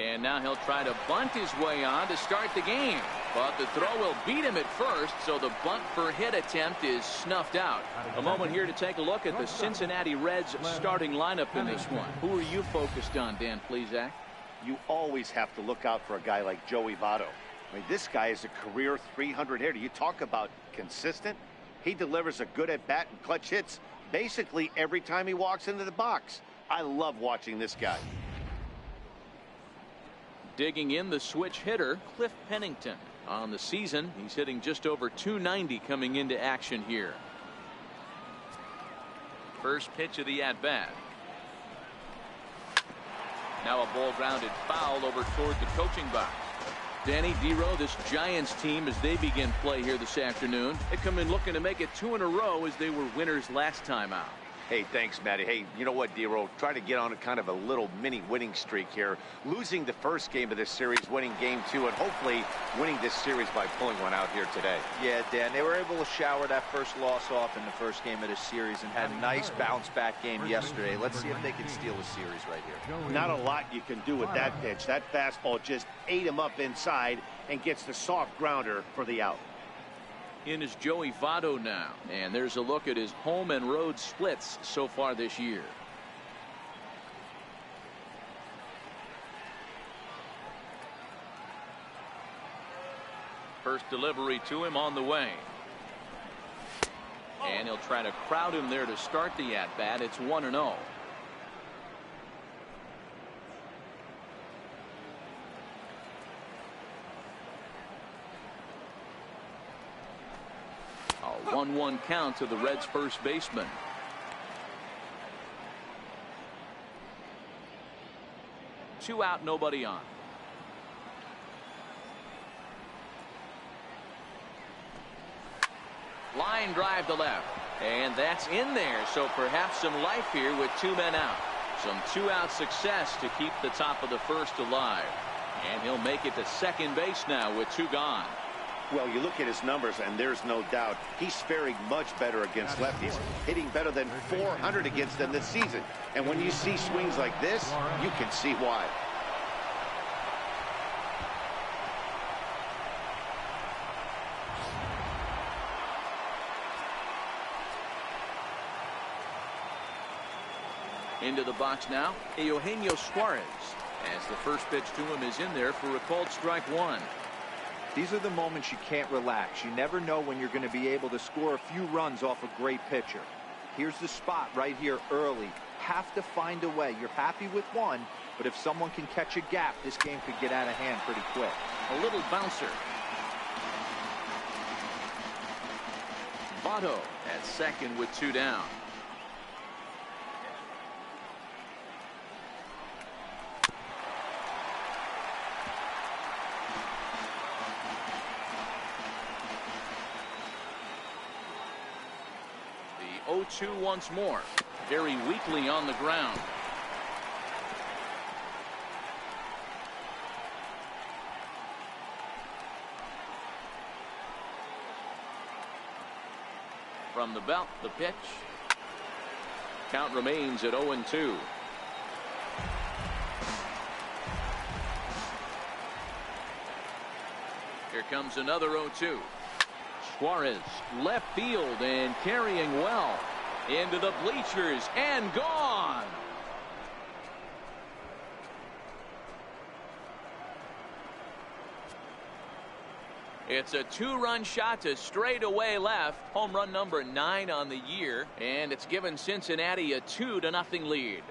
And now he'll try to bunt his way on to start the game. But the throw will beat him at first, so the bunt for hit attempt is snuffed out. A moment here to take a look at the Cincinnati Reds starting lineup in this one. Who are you focused on, Dan Plesac? You always have to look out for a guy like Joey Votto. I mean, this guy is a career 300 hitter. You talk about consistent. He delivers a good at-bat and clutch hits basically every time he walks into the box. I love watching this guy. Digging in the switch hitter, Cliff Pennington. On the season, he's hitting just over 290 coming into action here. First pitch of the at-bat. Now a ball grounded foul over toward the coaching box. Danny Dero, this Giants team, as they begin play here this afternoon, they come in looking to make it 2 in a row as they were winners last time out. Hey, thanks, Matty. Hey, you know what, Dero? Try to get on a kind of a little mini winning streak here. Losing the first game of this series, winning game 2, and hopefully winning this series by pulling one out here today. Yeah, Dan, they were able to shower that first loss off in the first game of this series and had a nice bounce-back game yesterday. Let's see if they can steal a series right here. Not a lot you can do with that pitch. That fastball just ate him up inside and gets the soft grounder for the out. In is Joey Votto now, and there's a look at his home and road splits so far this year. First delivery to him on the way. And he'll try to crowd him there to start the at-bat. It's 1-0. A 1-1 count to the Reds' first baseman. Two out, nobody on. Line drive to left, and that's in there, so perhaps some life here with 2 men out. Some 2-out success to keep the top of the first alive, and he'll make it to second base now with 2 gone. Well, you look at his numbers, and there's no doubt he's faring much better against lefties, hitting better than 400 against them this season. And when you see swings like this, you can see why. Into the box now, Eugenio Suarez, as the first pitch to him is in there for a called strike 1. These are the moments you can't relax. You never know when you're going to be able to score a few runs off a great pitcher. Here's the spot right here early. Have to find a way. You're happy with one, but if someone can catch a gap, this game could get out of hand pretty quick. A little bouncer. Votto at second with 2 down. The 0-2 once more. Very weakly on the ground. From the belt, the pitch. Count remains at 0-2. Here comes another 0-2. Suarez, left field and carrying well. Into the bleachers and gone. It's a 2-run shot to straightaway left. Home run number 9 on the year, and it's given Cincinnati a 2-0 lead.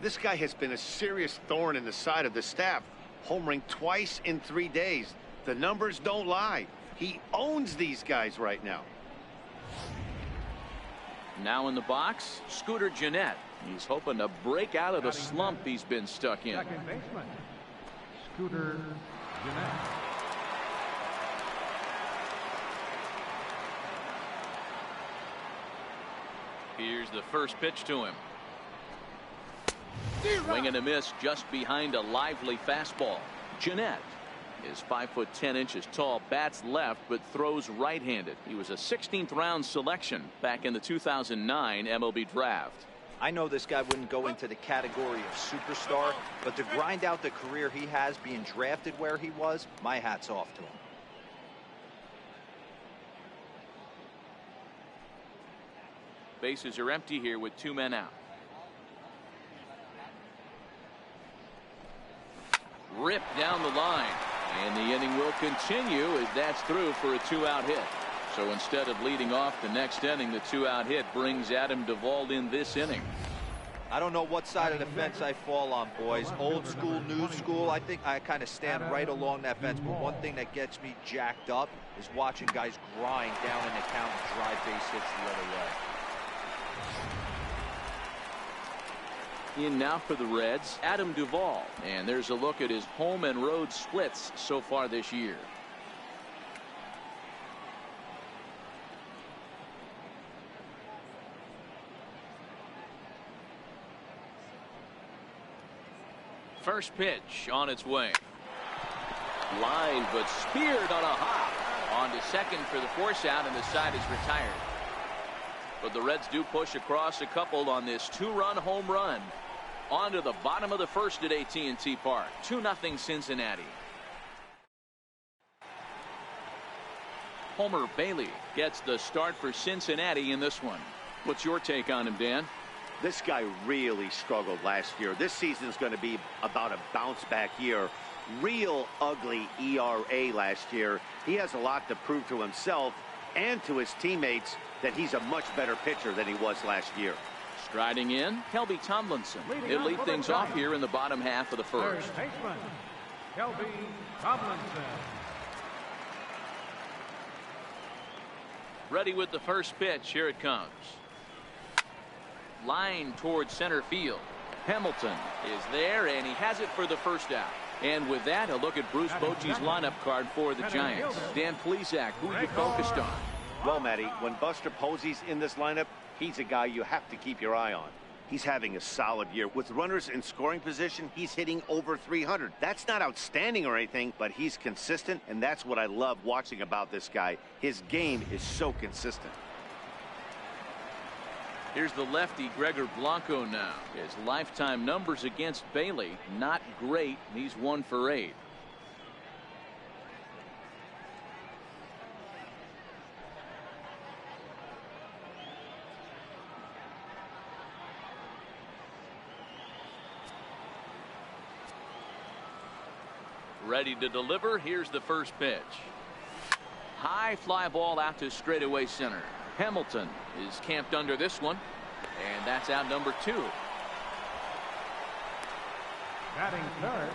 This guy has been a serious thorn in the side of the staff, homering twice in 3 days. The numbers don't lie. He owns these guys right now. Now in the box, Scooter Gennett. He's hoping to break out of the slump he's been stuck in. Second baseman, Scooter Gennett. Here's the first pitch to him. Swing and a miss just behind a lively fastball. Gennett. is 5'10" tall, bats left, but throws right-handed. He was a 16th round selection back in the 2009 MLB draft. I know this guy wouldn't go into the category of superstar, but to grind out the career he has being drafted where he was, my hat's off to him. Bases are empty here with 2 men out. Ripped down the line, and the inning will continue as that's through for a 2-out hit. So instead of leading off the next inning, the 2-out hit brings Adam Duvall in this inning. I don't know what side of the fence I fall on, boys. Old school, new school. I think I kind of stand right along that fence. But one thing that gets me jacked up is watching guys grind down in the count and drive base hits the other way. In now for the Reds, Adam Duvall. And there's a look at his home and road splits so far this year. First pitch on its way. Line, but speared on a hop. On to second for the force out, and the side is retired. But the Reds do push across a couple on this 2-run home run. On to the bottom of the first at AT&T Park. 2-0 Cincinnati. Homer Bailey gets the start for Cincinnati in this one. What's your take on him, Dan? This guy really struggled last year. This season is going to be about a bounce back year. Real ugly ERA last year. He has a lot to prove to himself and to his teammates that he's a much better pitcher than he was last year. Striding in, Kelby Tomlinson. He'll lead things off here in the bottom half of the first. Third baseman, Kelby Tomlinson. Ready with the first pitch. Here it comes. Line towards center field. Hamilton is there, and he has it for the first out. And with that, a look at Bruce Bochy's lineup card for the Giants. Dan Plesac, who you focused on? Well, Matty, when Buster Posey's in this lineup, he's a guy you have to keep your eye on. He's having a solid year. With runners in scoring position, he's hitting over 300. That's not outstanding or anything, but he's consistent, and that's what I love watching about this guy. His game is so consistent. Here's the lefty, Gregor Blanco now. His lifetime numbers against Bailey, not great. He's 1 for 8. Ready to deliver. Here's the first pitch. High fly ball out to straightaway center. Hamilton is camped under this one, and that's out number 2. Batting third,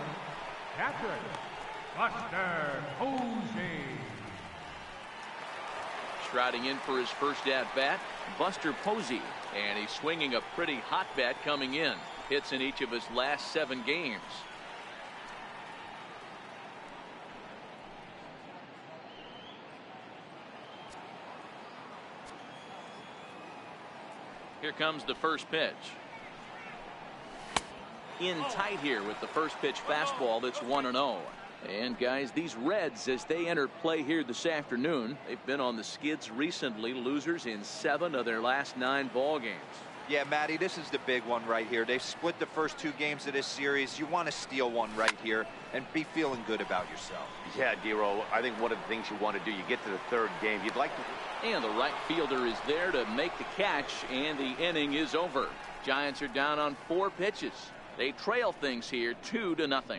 catcher, Buster Posey. Striding in for his first at-bat, Buster Posey, and he's swinging a pretty hot bat coming in. Hits in each of his last 7 games. Here comes the first pitch. In tight here with the first pitch fastball that's 1-0. And guys, these Reds, as they enter play here this afternoon, they've been on the skids recently, losers in 7 of their last 9 ball games. Yeah, Matty, this is the big one right here. They've split the first 2 games of this series. You want to steal one right here and be feeling good about yourself. Yeah, Dero, I think one of the things you want to do, you get to the 3rd game, you'd like to... And the right fielder is there to make the catch, and the inning is over. Giants are down on 4 pitches. They trail things here 2-0.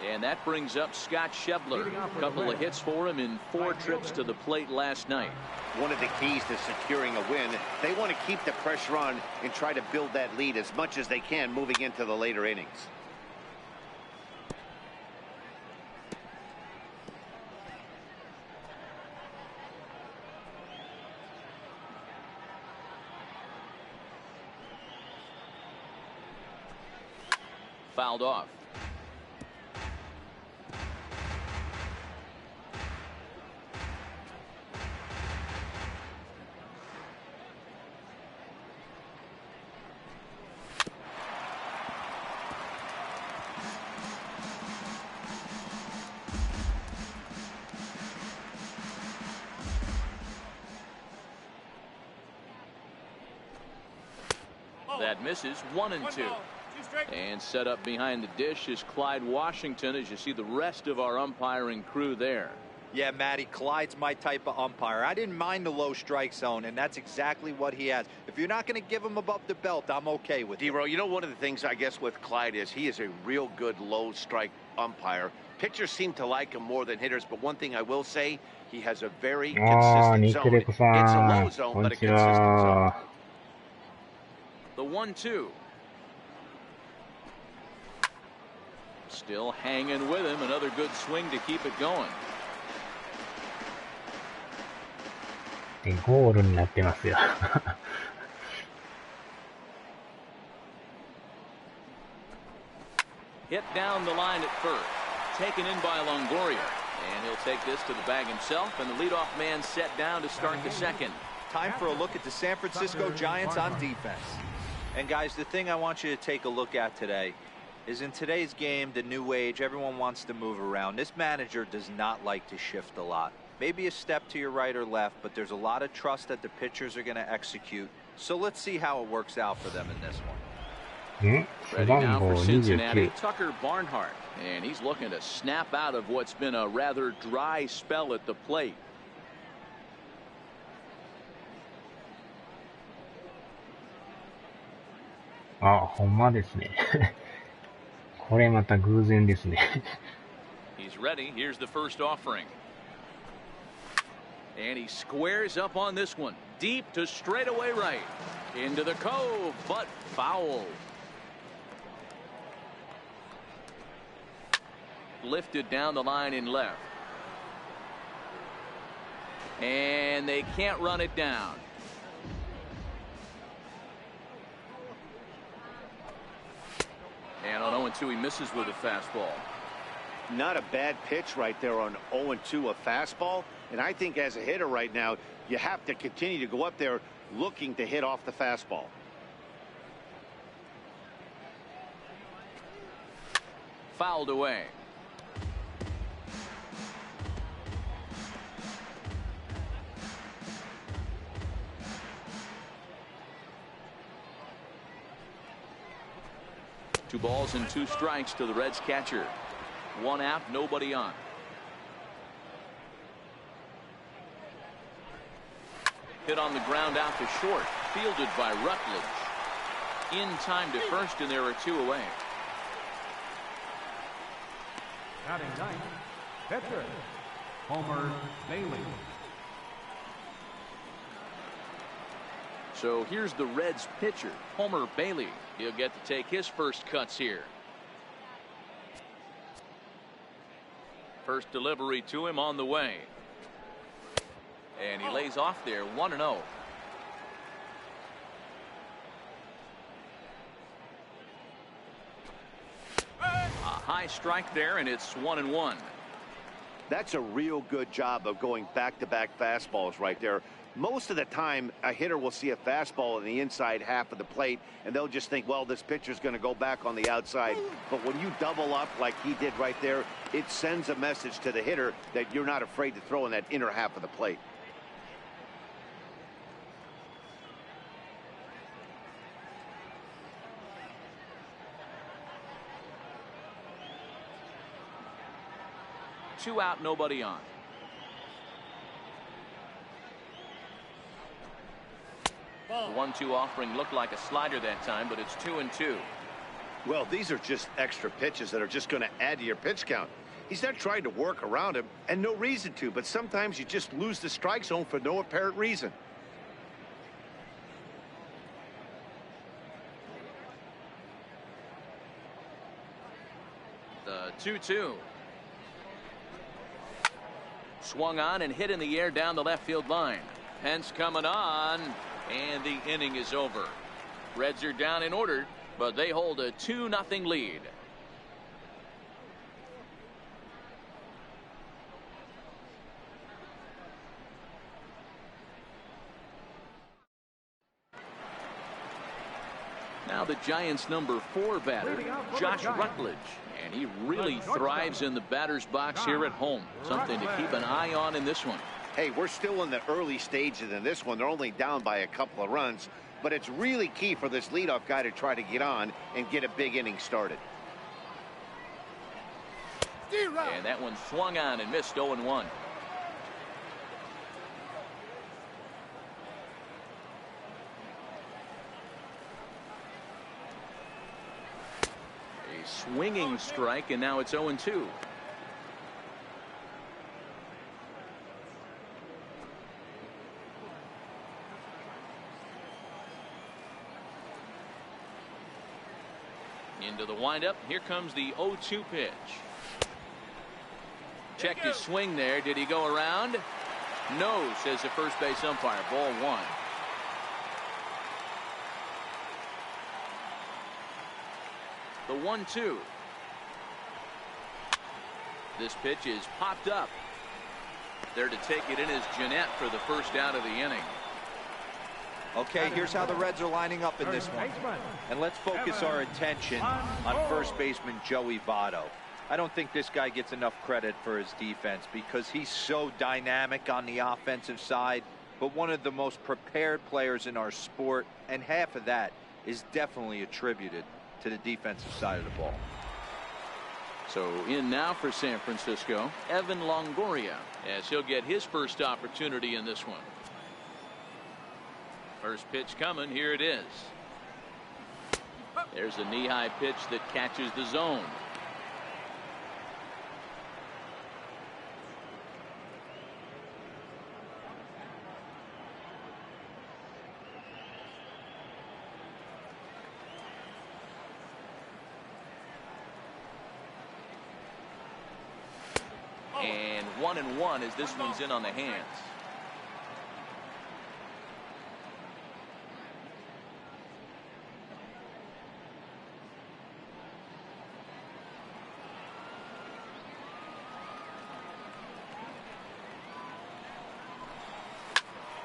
And that brings up Scott Schebler. A couple of hits for him in 4 trips to the plate last night. One of the keys to securing a win, they want to keep the pressure on and try to build that lead as much as they can moving into the later innings. Fouled off. That misses. 1-2. And set up behind the dish is Clyde Washington, as you see the rest of our umpiring crew there. Yeah, Matty, Clyde's my type of umpire. I didn't mind the low strike zone, and that's exactly what he has. If you're not going to give him above the belt, I'm okay with it. D-Row, you know, one of the things I guess with Clyde is he is a real good low strike umpire. Pitchers seem to like him more than hitters, but one thing I will say, he has a very consistent zone. It's a low zone, but a consistent zone. The 1-2. Still hanging with him. Another good swing to keep it going. ゴールになってますよ。Hit down the line at first. Taken in by Longoria. And he'll take this to the bag himself, and the leadoff man set down to start the second. Time for a look at the San Francisco Giants on defense. And guys, the thing I want you to take a look at today is in today's game, the new age, everyone wants to move around. This manager does not like to shift a lot. Maybe a step to your right or left, but there's a lot of trust that the pitchers are going to execute. So let's see how it works out for them in this one. Ready now for Cincinnati, Tucker Barnhart. And he's looking to snap out of what's been a rather dry spell at the plate. Ah, ほんまですね。これまた偶然ですね。He's ready. Here's the first offering. And he squares up on this one. Deep to straightaway right. Into the cove, but foul. Lifted down the line in left. And they can't run it down. And on 0-2, he misses with a fastball. Not a bad pitch right there on 0-2, a fastball. And I think as a hitter right now, you have to continue to go up there looking to hit off the fastball. Fouled away. Two balls and two strikes to the Reds catcher. One out, nobody on. Hit on the ground out to short. Fielded by Rutledge. In time to first, and there are two away. Batting ninth, pitcher, Homer Bailey. So here's the Reds pitcher, Homer Bailey. He'll get to take his first cuts here. First delivery to him on the way. And he lays off there, 1-0. A high strike there, and it's 1-1. That's a real good job of going back-to-back fastballs right there. Most of the time, a hitter will see a fastball in the inside half of the plate, and they'll just think, well, this pitcher's going to go back on the outside. But when you double up like he did right there, it sends a message to the hitter that you're not afraid to throw in that inner half of the plate. Two out, nobody on. The 1-2 offering looked like a slider that time, but it's 2-2. Well, these are just extra pitches that are just going to add to your pitch count. He's not trying to work around him, and no reason to, but sometimes you just lose the strike zone for no apparent reason. The 2-2. Swung on and hit in the air down the left field line. Pence coming on. And the inning is over. Reds are down in order, but they hold a 2-0 lead. Now the Giants' number 4 batter, Josh Rutledge. And he really thrives in the batter's box here at home. Something to keep an eye on in this one. Hey, we're still in the early stages in this one. They're only down by a couple of runs. but it's really key for this leadoff guy to try to get on and get a big inning started. And that one swung on and missed 0-1. A swinging strike, and now it's 0-2. Into the windup. Here comes the 0-2 pitch. Checked his swing there. Did he go around? No, says the first base umpire. Ball 1. The 1-2. This pitch is popped up. There to take it in is Jeanette for the first out of the inning. Okay, here's how the Reds are lining up in this one. And let's focus our attention on first baseman Joey Votto. I don't think this guy gets enough credit for his defense because he's so dynamic on the offensive side, but one of the most prepared players in our sport, and half of that is definitely attributed to the defensive side of the ball. So in now for San Francisco, Evan Longoria, as he'll get his first opportunity in this one. First pitch coming. Here it is. There's a knee-high pitch that catches the zone. And 1-1 as this one's in on the hands.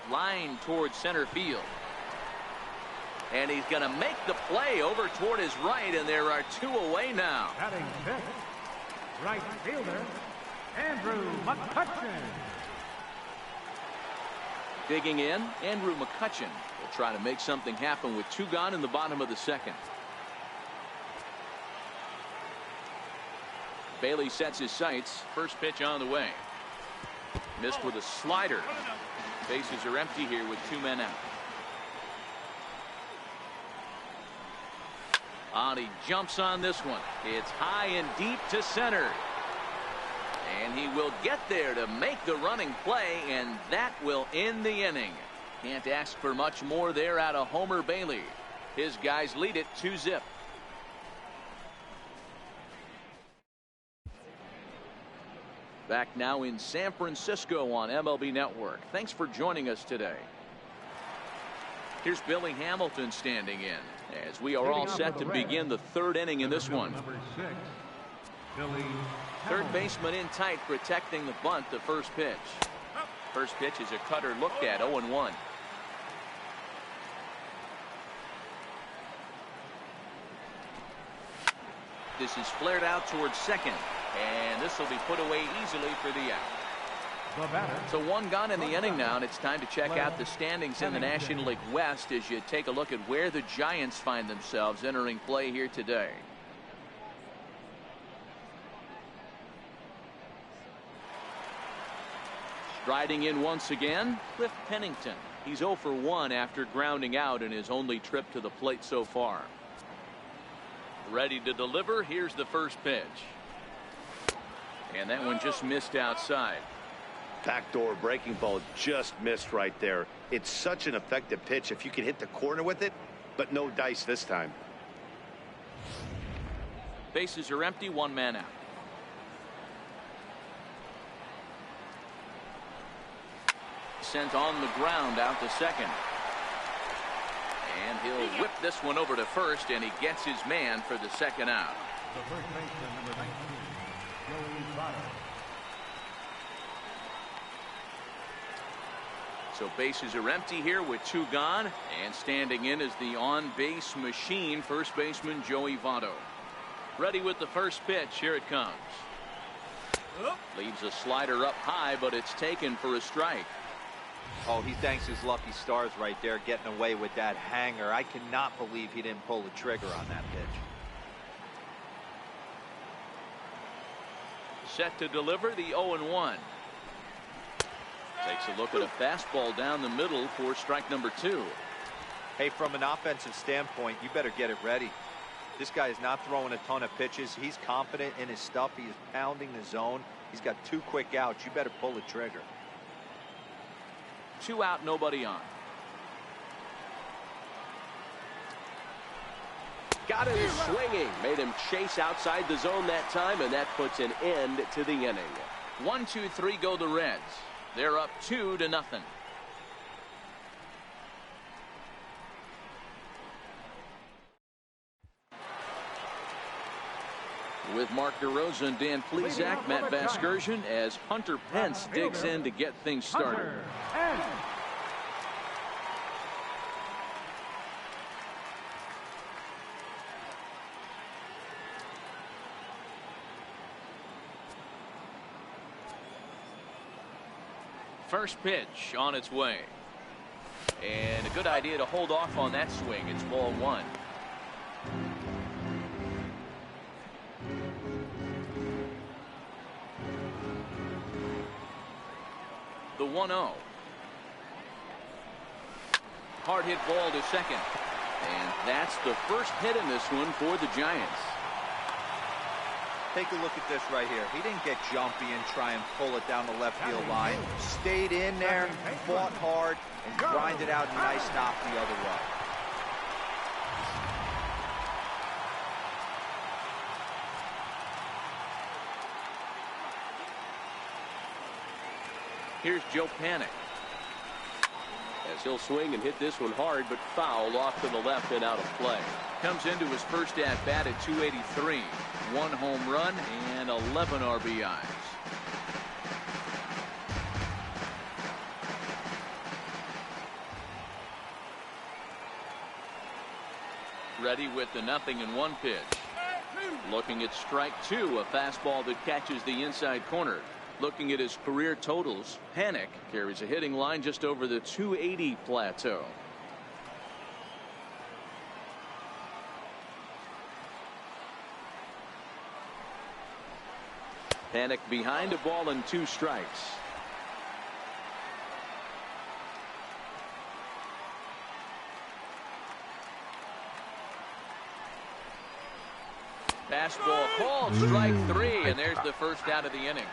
Line towards center field. And he's going to make the play over toward his right, and there are 2 away now. Batting fifth, right fielder, Andrew McCutchen. Digging in, Andrew McCutchen will try to make something happen with 2 gone in the bottom of the second. Bailey sets his sights. First pitch on the way. Missed with a slider. Bases are empty here with 2 men out. And he jumps on this one. It's high and deep to center. And he will get there to make the running play, and that will end the inning. Can't ask for much more there out of Homer Bailey. His guys lead it 2-0. Back now in San Francisco on MLB Network. Thanks for joining us today. Here's Billy Hamilton standing in as we are all set to begin the 3rd inning in this one. Third baseman in tight, protecting the bunt. The first pitch. First pitch is a cutter looked at. 0-1. This is flared out towards second. And this will be put away easily for the out. So 1 gone in the inning now, and it's time to check out the standings in the National League West as you take a look at where the Giants find themselves entering play here today. Striding in once again, Cliff Pennington. He's 0 for 1 after grounding out in his only trip to the plate so far. Ready to deliver. Here's the first pitch. And that one just missed outside. Backdoor breaking ball just missed right there. It's such an effective pitch if you can hit the corner with it, but no dice this time. Bases are empty. 1 man out. Sent on the ground out to second. And he'll whip this one over to first, and he gets his man for the second out. The first baseman, number 19, Joey Votto. So bases are empty here with 2 gone, and standing in is the on-base machine, first baseman Joey Votto. Ready with the first pitch. Here it comes. Leaves a slider up high, but it's taken for a strike. Oh, he thanks his lucky stars right there, getting away with that hanger. I cannot believe he didn't pull the trigger on that pitch. Set to deliver the 0-1. Takes a look at a fastball down the middle for strike number 2. Hey, from an offensive standpoint, you better get it ready. This guy is not throwing a ton of pitches. He's confident in his stuff. He is pounding the zone. He's got 2 quick outs. You better pull the trigger. 2 out, nobody on. Got him swinging. Made him chase outside the zone that time, and that puts an end to the inning. 1, 2, 3 go the Reds. They're up 2-0. With Mark DeRosa and Dan Plesac, Matt Vasgersian as Hunter Pence digs in to get things started. First pitch on its way. And a good idea to hold off on that swing. It's ball 1. The 1-0. Hard hit ball to second. And that's the first hit in this one for the Giants. Take a look at this right here. He didn't get jumpy and try and pull it down the left field line. Stayed in there, fought hard, and grinded out a nice knock the other way. Here's Joe Panik. As he'll swing and hit this one hard, but foul off to the left and out of play. Comes into his first at bat at 283. 1 home run and 11 RBIs. Ready with the 0-1 pitch. Looking at strike 2, a fastball that catches the inside corner. Looking at his career totals, Panik carries a hitting line just over the 280 plateau. Panik behind a ball and 2 strikes. Fastball called, strike 3, and there's the first out of the inning.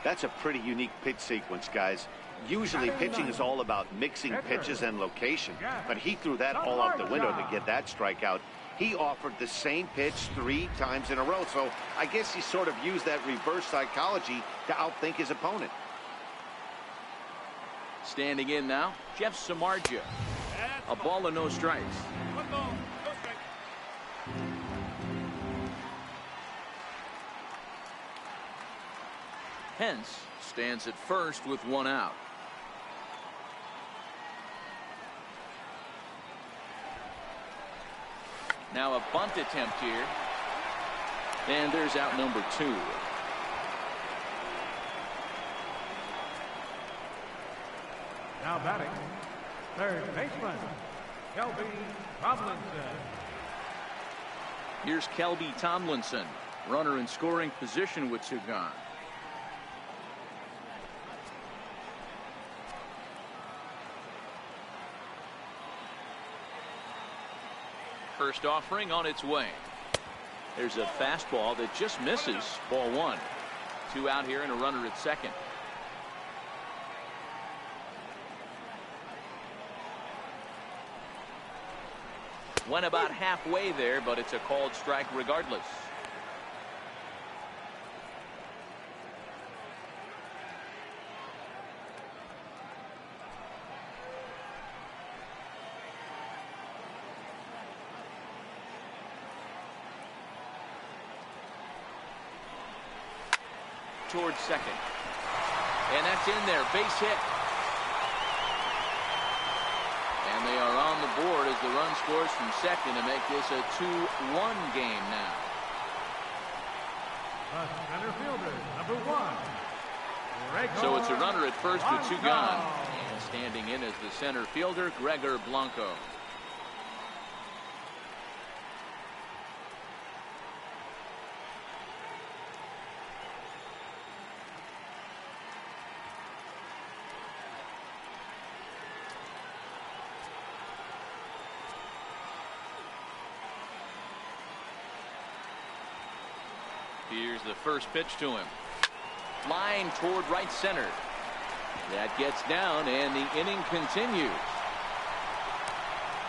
That's a pretty unique pitch sequence, guys. Usually pitching is all about mixing pitches and location, but he threw that all out the window to get that strikeout. He offered the same pitch 3 times in a row, so I guess he sort of used that reverse psychology to outthink his opponent. Standing in now, Jeff Samardzija. A ball and no strikes. Pence stands at first with 1 out. Now a bunt attempt here. And there's out number 2. Now batting, third baseman, Kelby Tomlinson. Here's Kelby Tomlinson, runner in scoring position with 2 gone. First offering on its way. There's a fastball that just misses. Ball 1. 2 out here and a runner at second. Went about halfway there, but it's a called strike regardless. Towards second. And that's in there. Base hit. And they are on the board as the run scores from second to make this a 2-1 game now. Center fielder, number 1. So it's a runner at first with 2 gone. Standing in as the center fielder, Gregor Blanco. Here's the first pitch to him. Line toward right center. That gets down, and the inning continues.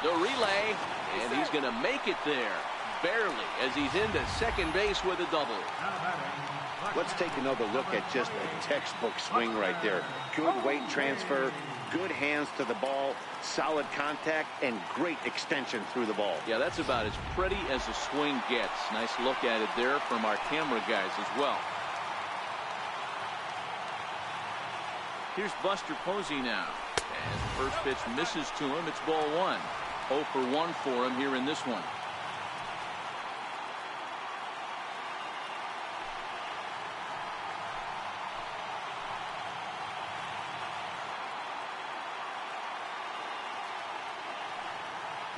The relay, and he's going to make it there. Barely, as he's into second base with a double. Let's take another look at just a textbook swing right there. Good weight transfer, good hands to the ball, solid contact, and great extension through the ball. Yeah, that's about as pretty as a swing gets. Nice look at it there from our camera guys as well. Here's Buster Posey now. As the first pitch misses to him, it's ball one. 0 for 1 for him here in this one.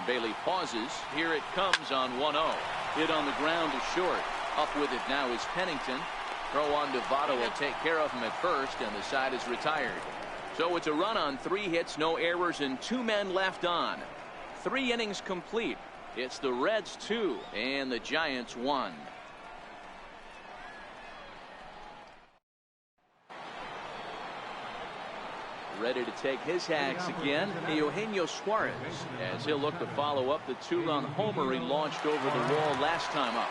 Bailey pauses. Here it comes on 1-0. Hit on the ground to short. Up with it now is Pennington. Throw on to Votto will take care of him at first, and the side is retired. So it's a run on 3 hits, no errors, and 2 men left on. 3 innings complete. It's the Reds 2 and the Giants 1. Ready to take his hacks again, Eugenio Suarez, as he'll look to follow up the 2-run homer he launched over the wall last time up.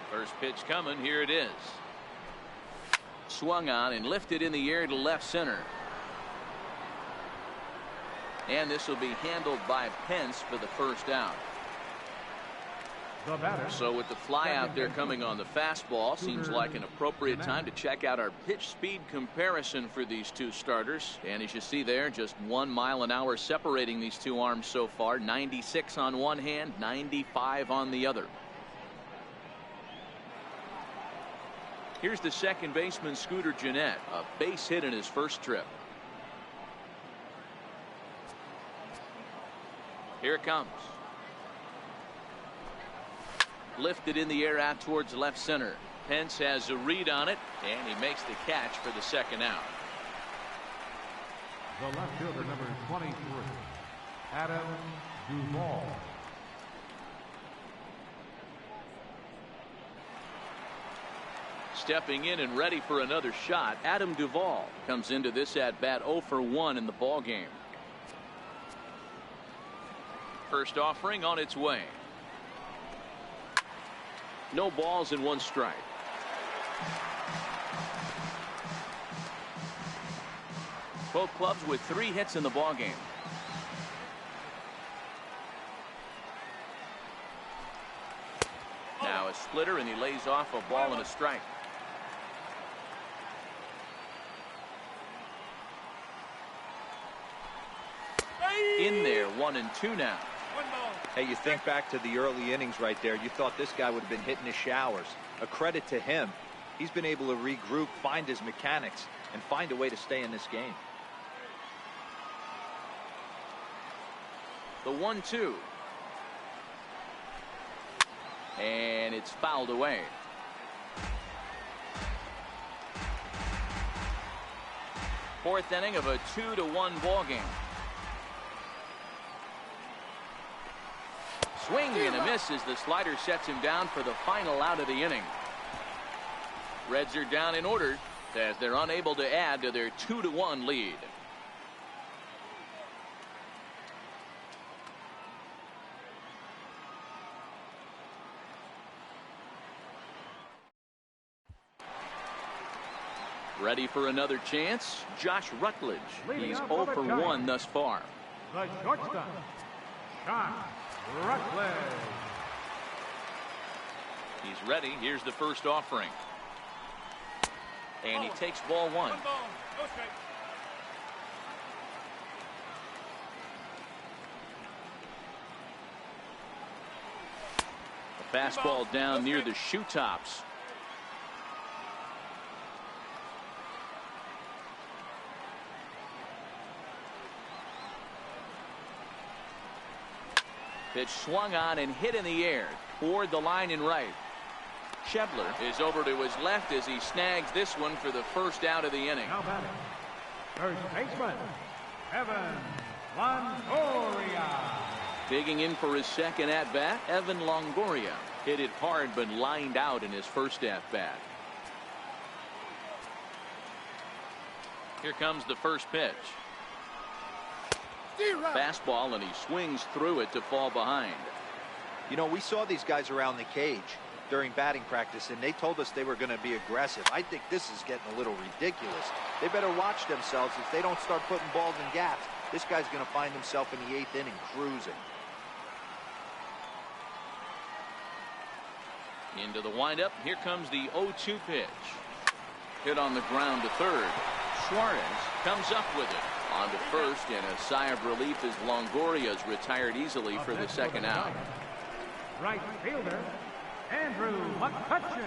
First pitch coming. Here it is. Swung on and lifted in the air to left center. And this will be handled by Pence for the first out. So with the fly out there coming on the fastball, seems like an appropriate time to check out our pitch speed comparison for these two starters. And as you see there, just 1 mile an hour separating these two arms so far. 96 on one hand, 95 on the other. Here's the second baseman, Scooter Gennett, a base hit in his first trip. Here it comes. Lifted in the air out towards left center. Pence has a read on it, and he makes the catch for the second out. The left fielder, number 23, Adam Duvall. Stepping in and ready for another shot, Adam Duvall comes into this at bat 0 for 1 in the ball game. First offering on its way. No balls and 1 strike. Both clubs with 3 hits in the ball game. Now a splitter, and he lays off a ball and a strike. In there, 1 and 2 now. Hey, you think back to the early innings right there. You thought this guy would have been hitting his showers. A credit to him. He's been able to regroup, find his mechanics, and find a way to stay in this game. The 1-2. And it's fouled away. Fourth inning of a 2-1 ball game. Swing and a miss as the slider sets him down for the final out of the inning. Reds are down in order as they're unable to add to their 2-1 lead. Ready for another chance? Josh Rutledge. He's 0 for 1 thus far. The shortstop, Josh Rutledge. He's ready. Here's the first offering. And he takes ball 1. A fastball down near the shoe tops. Pitch swung on and hit in the air toward the line in right. Schebler is over to his left as he snags this one for the first out of the inning. Now batting, first baseman, Evan Longoria. Digging in for his second at-bat, Evan Longoria. Hit it hard but lined out in his first at-bat. Here comes the first pitch. Fastball, and he swings through it to fall behind. You know, we saw these guys around the cage during batting practice, and they told us they were going to be aggressive. I think this is getting a little ridiculous. They better watch themselves. If they don't start putting balls in gaps, this guy's going to find himself in the 8th inning cruising. Into the windup. Here comes the 0-2 pitch. Hit on the ground to third. Suarez comes up with it. On to first, and a sigh of relief as Longoria's retired easily for the second out. Right fielder, Andrew McCutchen.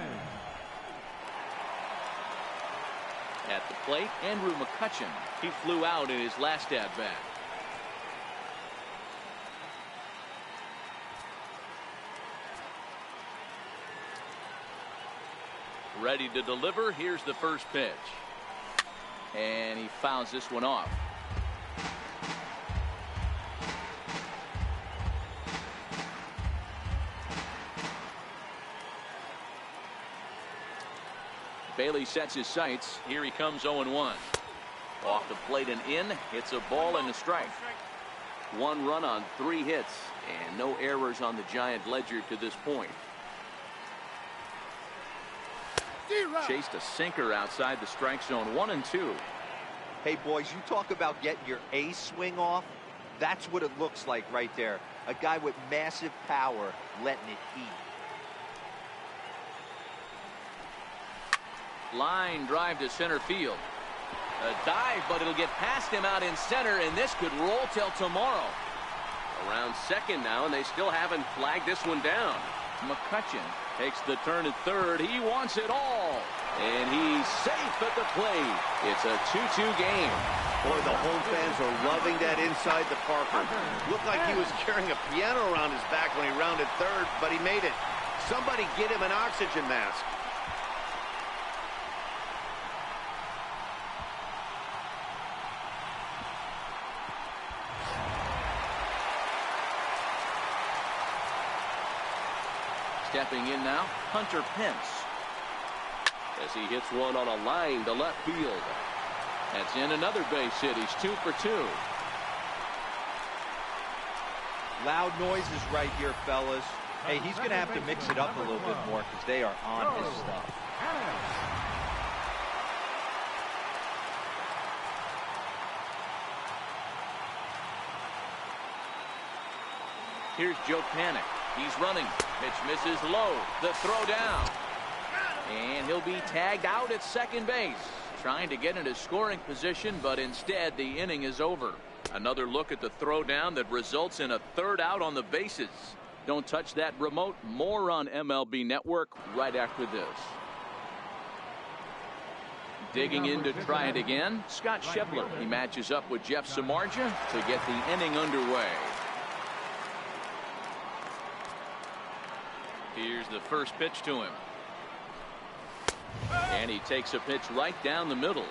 At the plate, Andrew McCutchen. He flew out in his last at-bat. Ready to deliver. Here's the first pitch. And he fouls this one off. Bailey sets his sights. Here he comes 0-1. Off the plate and in. Hits a ball and a strike. 1 run on 3 hits. And no errors on the Giant ledger to this point. Chased a sinker outside the strike zone. 1-2. Hey, boys, you talk about getting your A swing off. That's what it looks like right there. A guy with massive power letting it eat. Line drive to center field. A dive, but it'll get past him out in center, and this could roll till tomorrow. Around second now, and they still haven't flagged this one down. McCutchen takes the turn at third. He wants it all. And he's safe at the plate. It's a 2-2 game. Boy, the home fans are loving that inside the Parker. Looked like he was carrying a piano around his back when he rounded third, but he made it. Somebody get him an oxygen mask. Stepping in now, Hunter Pence. As he hits one on a line to left field. That's in another base hit. He's 2 for 2. Loud noises right here, fellas. Hey, he's going to have to mix it up a little bit more because they are on his stuff. Here's Joe Panic. He's running. Pitch misses low. The throw down. And he'll be tagged out at second base. Trying to get into scoring position, but instead the inning is over. Another look at the throw down that results in a third out on the bases. Don't touch that remote. More on MLB Network right after this. Digging in to try it again, Scott Schebler. He matches up with Jeff Samardzija to get the inning underway. Here's the first pitch to him. And he takes a pitch right down the middle.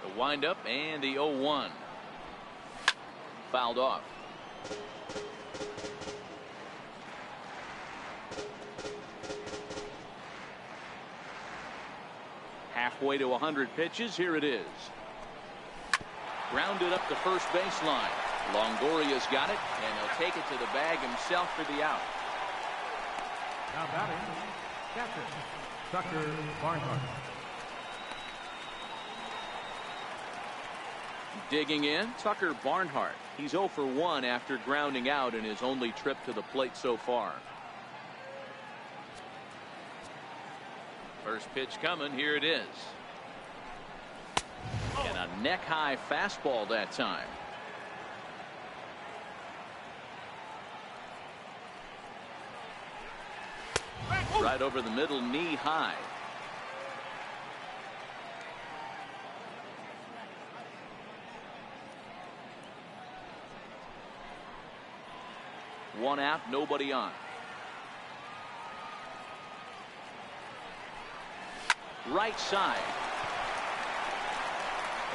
The windup and the 0-1. Fouled off. Halfway to 100 pitches. Here it is. Grounded up the first baseline. Longoria's got it, and he'll take it to the bag himself for the out. Now batting, catcher, Tucker Barnhart. Digging in, Tucker Barnhart. He's 0 for 1 after grounding out in his only trip to the plate so far. First pitch coming. Here it is. And a neck-high fastball that time. Right over the middle, knee high. One out, nobody on. Right side.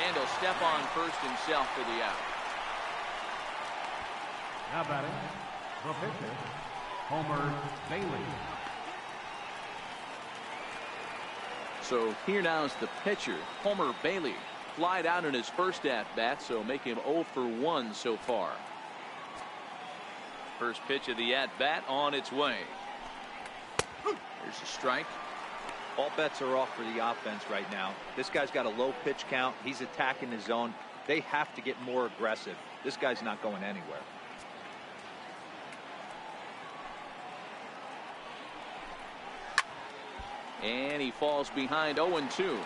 And he'll step on first himself for the out. Now batting, the pitcher, Homer Bailey. So here now is the pitcher, Homer Bailey. Flied out in his first at-bat, so make him 0 for 1 so far. First pitch of the at-bat on its way. Here's a strike. All bets are off for the offense right now. This guy's got a low pitch count. He's attacking the zone. They have to get more aggressive. This guy's not going anywhere. And he falls behind 0-2.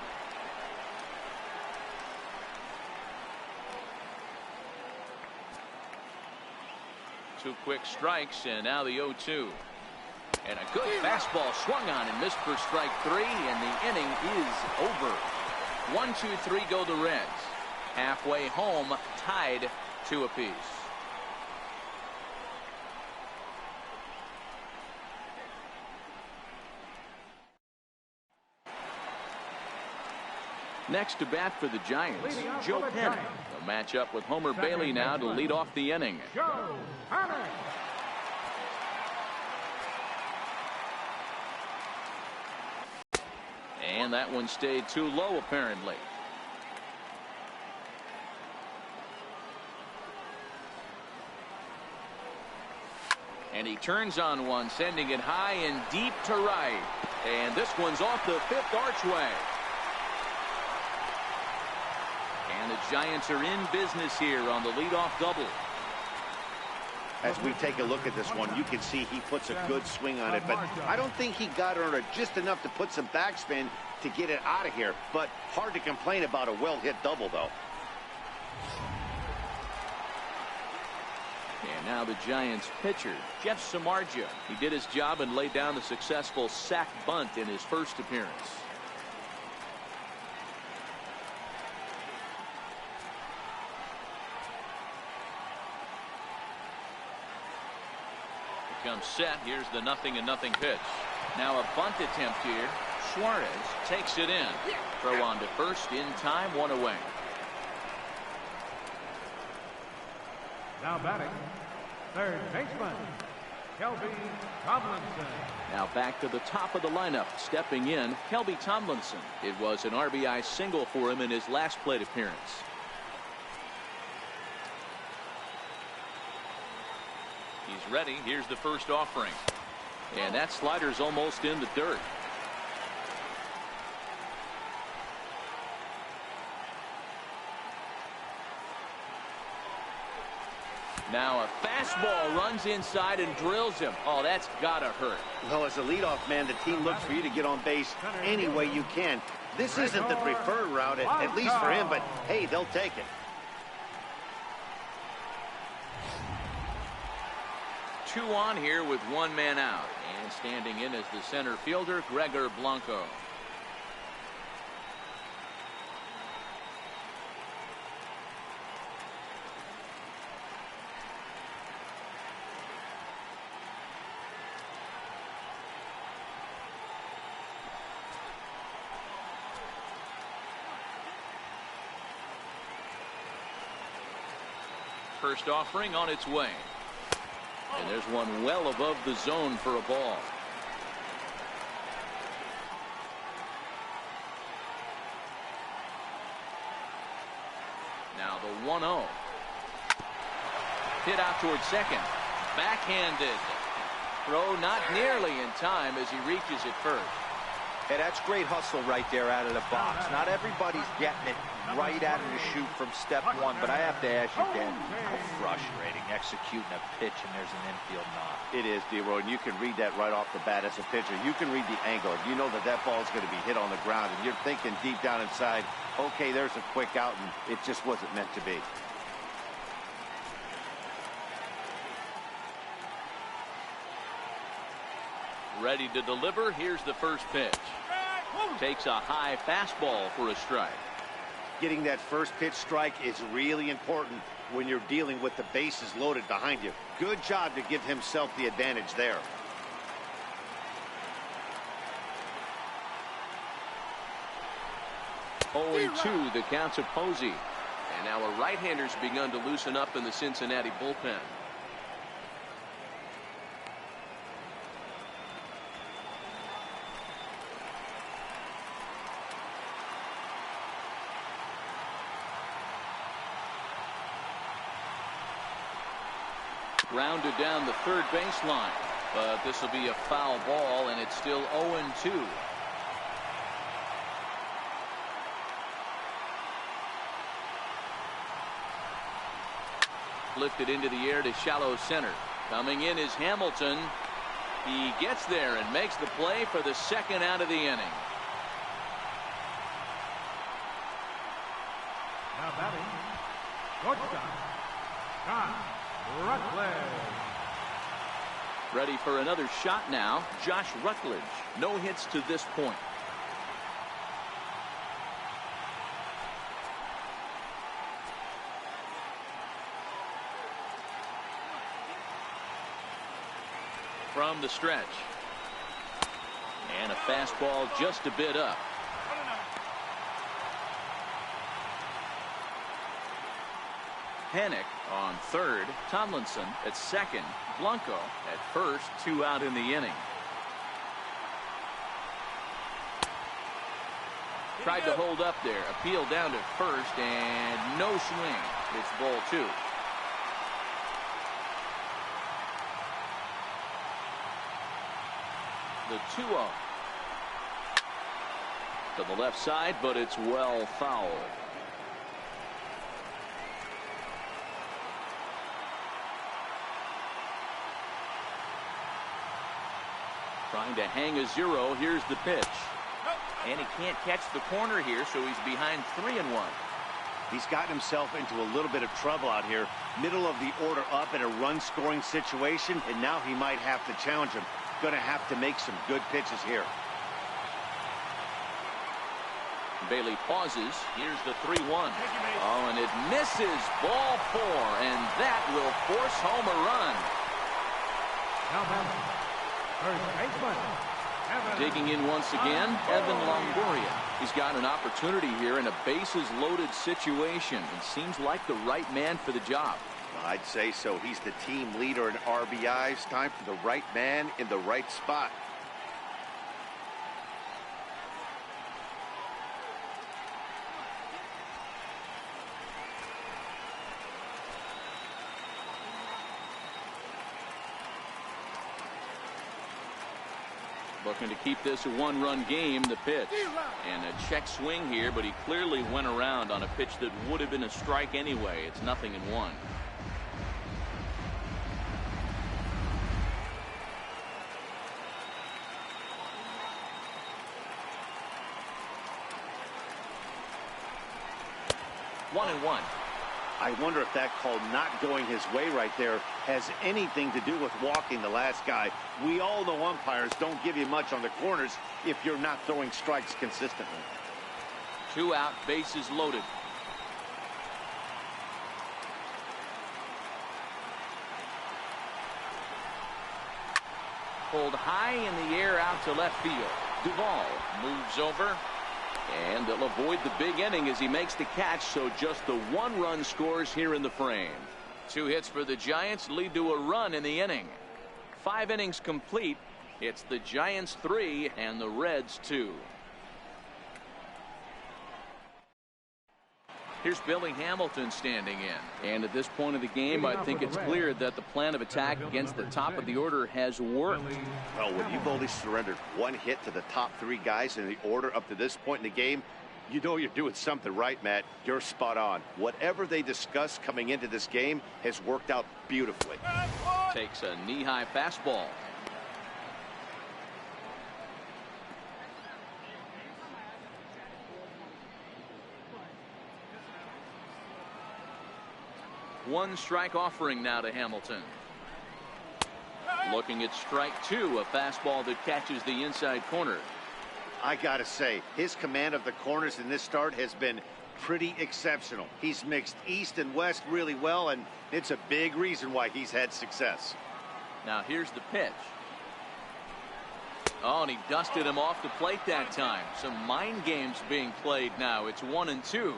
Two quick strikes, and now the 0-2. And a good fastball swung on and missed for strike 3, and the inning is over. 1-2-3 go the Reds. Halfway home, tied 2 apiece. Next to bat for the Giants, Joe Penn. They'll match up with Homer Bailey now to lead off the inning. Joe Penn. And that one stayed too low, apparently. And he turns on one, sending it high and deep to right. And this one's off the 5th archway. And the Giants are in business here on the leadoff double. As we take a look at this one, you can see he puts a good swing on it, but I don't think he got under it just enough to put some backspin to get it out of here. But hard to complain about a well-hit double, though. And now the Giants pitcher, Jeff Samardzija. He did his job and laid down the successful sac bunt in his first appearance. Comes set. Here's the 0-0 pitch. Now a bunt attempt here. Suarez takes it in. Throw on to first in time, 1 away. Now batting, third baseman, Kelby Tomlinson. Now back to the top of the lineup. Stepping in, Kelby Tomlinson. It was an RBI single for him in his last plate appearance. He's ready. Here's the first offering. And that slider's almost in the dirt. Now a fastball runs inside and drills him. Oh, that's gotta hurt. Well, as a leadoff man, the team looks for you to get on base any way you can. This isn't the preferred route, at least for him, but hey, they'll take it. 2 on here with 1 man out. And standing in is the center fielder, Gregor Blanco. First offering on its way. And there's one well above the zone for a ball. Now the 1-0. Hit out towards second. Backhanded. Throw not nearly in time as he reaches it first. Hey, that's great hustle right there out of the box. Not everybody's getting it right out of the chute from step 1, but I have to ask you, Dan, how frustrating executing a pitch and there's an infield knock. It is, D-Roy, and you can read that right off the bat as a pitcher. You can read the angle. You know that that ball is going to be hit on the ground, and you're thinking deep down inside, okay, there's a quick out, and it just wasn't meant to be. Ready to deliver. Here's the first pitch. Takes a high fastball for a strike. Getting that first pitch strike is really important when you're dealing with the bases loaded behind you. Good job to give himself the advantage there. Oh, 2, the count to Posey. And now a right-hander's begun to loosen up in the Cincinnati bullpen. Grounded down the third baseline, but this will be a foul ball, and it's still 0-2. Lifted into the air to shallow center. Coming in is Hamilton. He gets there and makes the play for the second out of the inning. Now batting, shortstop, John Rutledge. Ready for another shot now, Josh Rutledge. No hits to this point. From the stretch. And a fastball just a bit up. Panic on third. Tomlinson at second. Blanco at first. 2 out in the inning. Tried to hold up there. Appeal down to first and no swing. It's ball 2. The 2-0 to the left side, but it's well fouled. Trying to hang a 0. Here's the pitch. And he can't catch the corner here, so he's behind 3-1. He's gotten himself into a little bit of trouble out here. Middle of the order up in a run-scoring situation, and now he might have to challenge him. Going to have to make some good pitches here. Bailey pauses. Here's the 3-1. Oh, and it misses. Ball 4, and that will force home a run. Now batting, first baseman, Evan. Digging in once again, Evan Longoria. He's got an opportunity here in a bases-loaded situation and seems like the right man for the job. I'd say so. He's the team leader in RBIs. Time for the right man in the right spot. Looking to keep this a 1-run game. The pitch. And a check swing here, but he clearly went around on a pitch that would have been a strike anyway. It's 0-1. One and one. I wonder if that call not going his way right there has anything to do with walking the last guy. We all know umpires don't give you much on the corners if you're not throwing strikes consistently. 2 out, bases loaded. Pulled high in the air out to left field. Duvall moves over. And they'll avoid the big inning as he makes the catch, so just the 1-run scores here in the frame. 2 hits for the Giants lead to a run in the inning. 5 innings complete. It's the Giants 3 and the Reds 2. Here's Billy Hamilton standing in. And at this point of the game, I think it's clear that the plan of attack against the top of the order has worked. Well, when you've only surrendered 1 hit to the top 3 guys in the order up to this point in the game, you know you're doing something right, Matt. You're spot on. Whatever they discussed coming into this game has worked out beautifully. Takes a knee-high fastball. One strike offering now to Hamilton. Looking at strike two, a fastball that catches the inside corner. I gotta say, his command of the corners in this start has been pretty exceptional. He's mixed east and west really well, and it's a big reason why he's had success. Now here's the pitch. Oh, and he dusted him off the plate that time. Some mind games being played now. It's 1-2.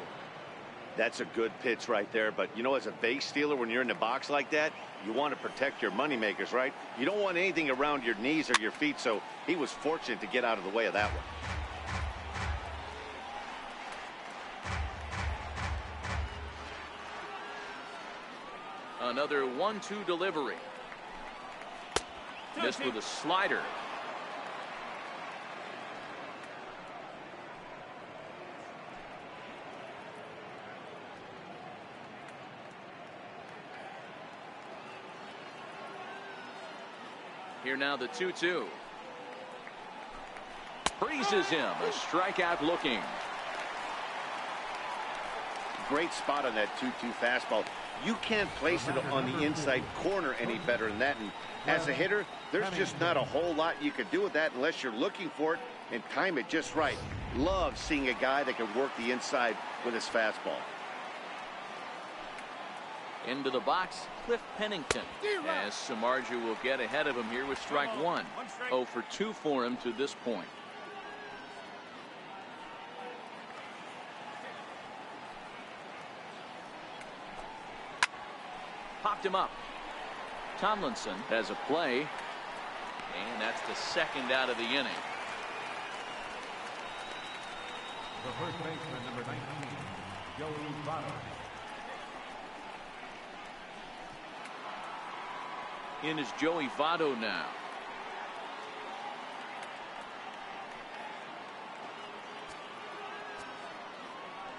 That's a good pitch right there, but you know, as a base stealer, when you're in the box like that, you want to protect your moneymakers, right? You don't want anything around your knees or your feet, so he was fortunate to get out of the way of that one. Another 1-2 delivery. Missed with a slider. Here now the 2-2. Freezes him. A strikeout looking. Great spot on that 2-2 fastball. You can't place it on the inside corner any better than that. And as a hitter, there's just not a whole lot you can do with that unless you're looking for it and time it just right. Love seeing a guy that can work the inside with his fastball. Into the box, Cliff Pennington. As Samardzija will get ahead of him here with strike one. 0 for 2 for him to this point. Popped him up. Tomlinson has a play. And that's the second out of the inning. The first baseman, number 19, Joey Votto. In is Joey Votto now.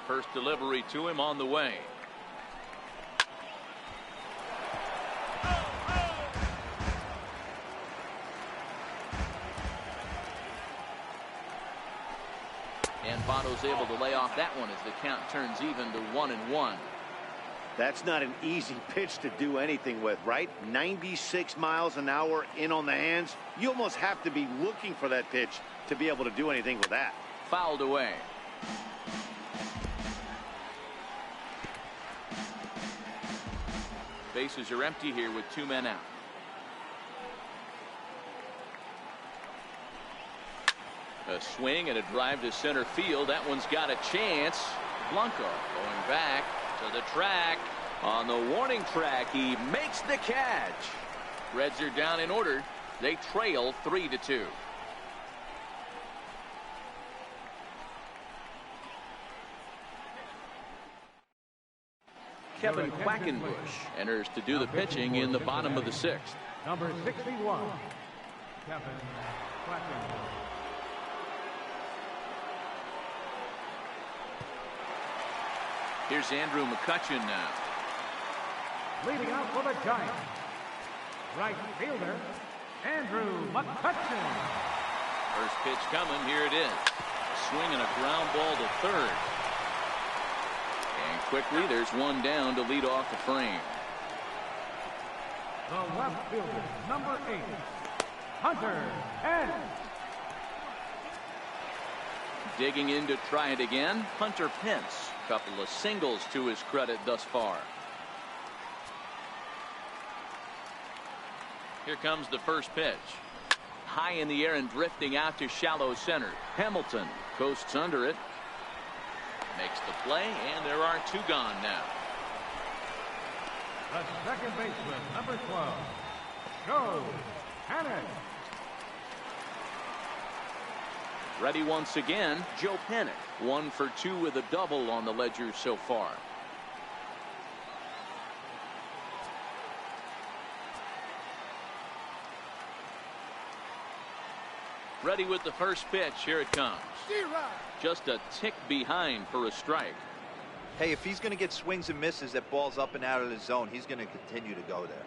First delivery to him on the way. And Votto's able to lay off that one as the count turns even to 1-1. That's not an easy pitch to do anything with, right? 96 miles an hour in on the hands. You almost have to be looking for that pitch to be able to do anything with that. Fouled away. Bases are empty here with 2 men out. A swing and a drive to center field. That one's got a chance. Blanco going back to the track. On the warning track, he makes the catch. Reds are down in order. They trail 3-2. Kevin Quackenbush enters to do the pitching in the bottom of the 6th. Number 61, Kevin Quackenbush. Here's Andrew McCutchen now. Leading out for the Giants, right fielder, Andrew McCutchen. First pitch coming. Here it is. Swinging a ground ball to third. And quickly, there's one down to lead off the frame. The left fielder, number 8, Hunter N. Digging in to try it again, Hunter Pence. Couple of singles to his credit thus far. Here comes the first pitch. High in the air and drifting out to shallow center. Hamilton coasts under it. Makes the play, and there are 2 gone now. The second baseman, number 12, Joe Panic. Ready once again, Joe Panic. 1 for 2 with a double on the ledger so far. Ready with the first pitch. Here it comes. Just a tick behind for a strike. Hey, if he's going to get swings and misses at balls up and out of the zone, he's going to continue to go there.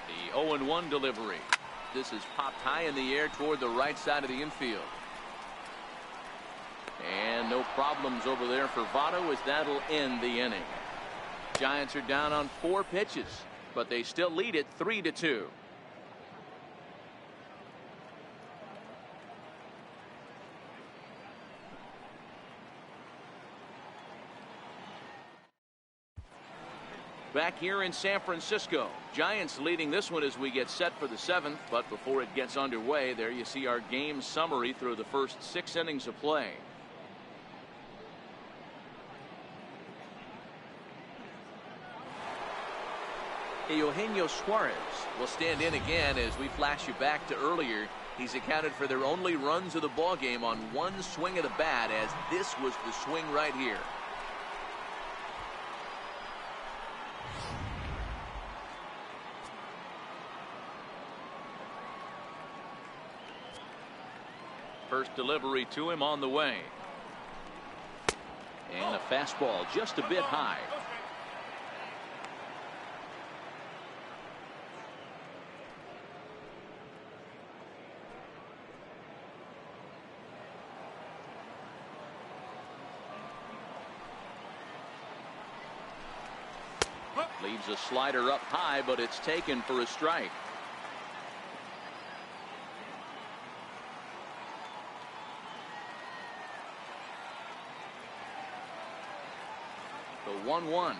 The 0-1 delivery. This is popped high in the air toward the right side of the infield. And And no problems over there for Votto, as that'll end the inning. Giants are down on 4 pitches, but they still lead it 3-2. Back here in San Francisco, Giants leading this one as we get set for the 7th. But before it gets underway, there you see our game summary through the first 6 innings of play. Eugenio Suarez will stand in again as we flash you back to earlier. He's accounted for their only runs of the ball game on 1 swing of the bat, as this was the swing right here. First delivery to him on the way. And a fastball just a bit high. Leaves a slider up high, but it's taken for a strike. The 1-1.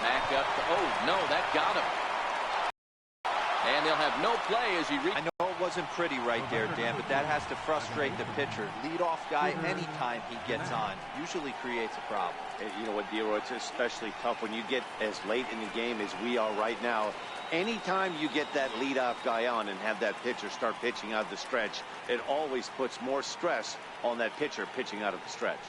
Back up to, oh no, that got him. And they'll have no play as he reaches. I know it wasn't pretty right there, Dan, but that has to frustrate the pitcher. Leadoff guy, anytime he gets on, usually creates a problem. You know what, Dero, it's especially tough when you get as late in the game as we are right now. Anytime you get that leadoff guy on and have that pitcher start pitching out the stretch, it always puts more stress on that pitcher pitching out of the stretch.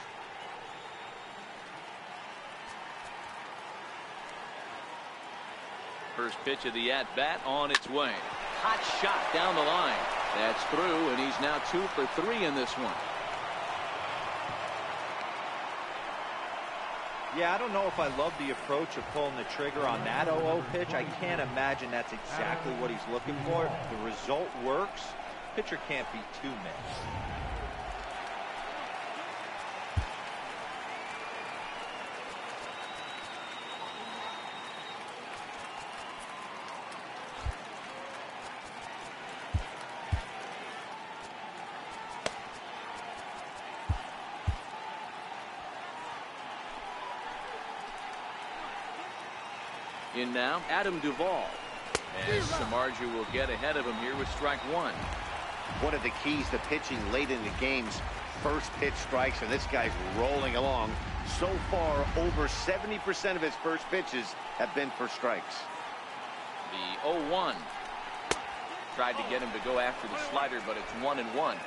First pitch of the at-bat on its way. Hot shot down the line. That's through, and he's now 2 for 3 in this one. Yeah, I don't know if I love the approach of pulling the trigger on that 0-0 pitch. I can't imagine that's exactly what he's looking for. The result works. Pitcher can't be too mixed. In now, Adam Duvall. And Samardzija will get ahead of him here with strike 1. One of the keys to pitching late in the game's first pitch strikes, and this guy's rolling along. So far, over 70% of his first pitches have been for strikes. The 0-1. Tried to get him to go after the slider, but it's 1-1.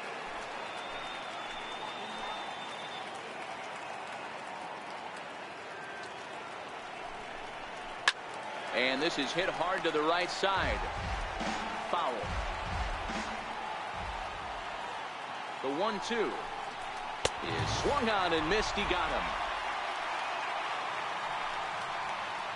And this is hit hard to the right side. Foul. The 1-2 is swung on and missed. He got him.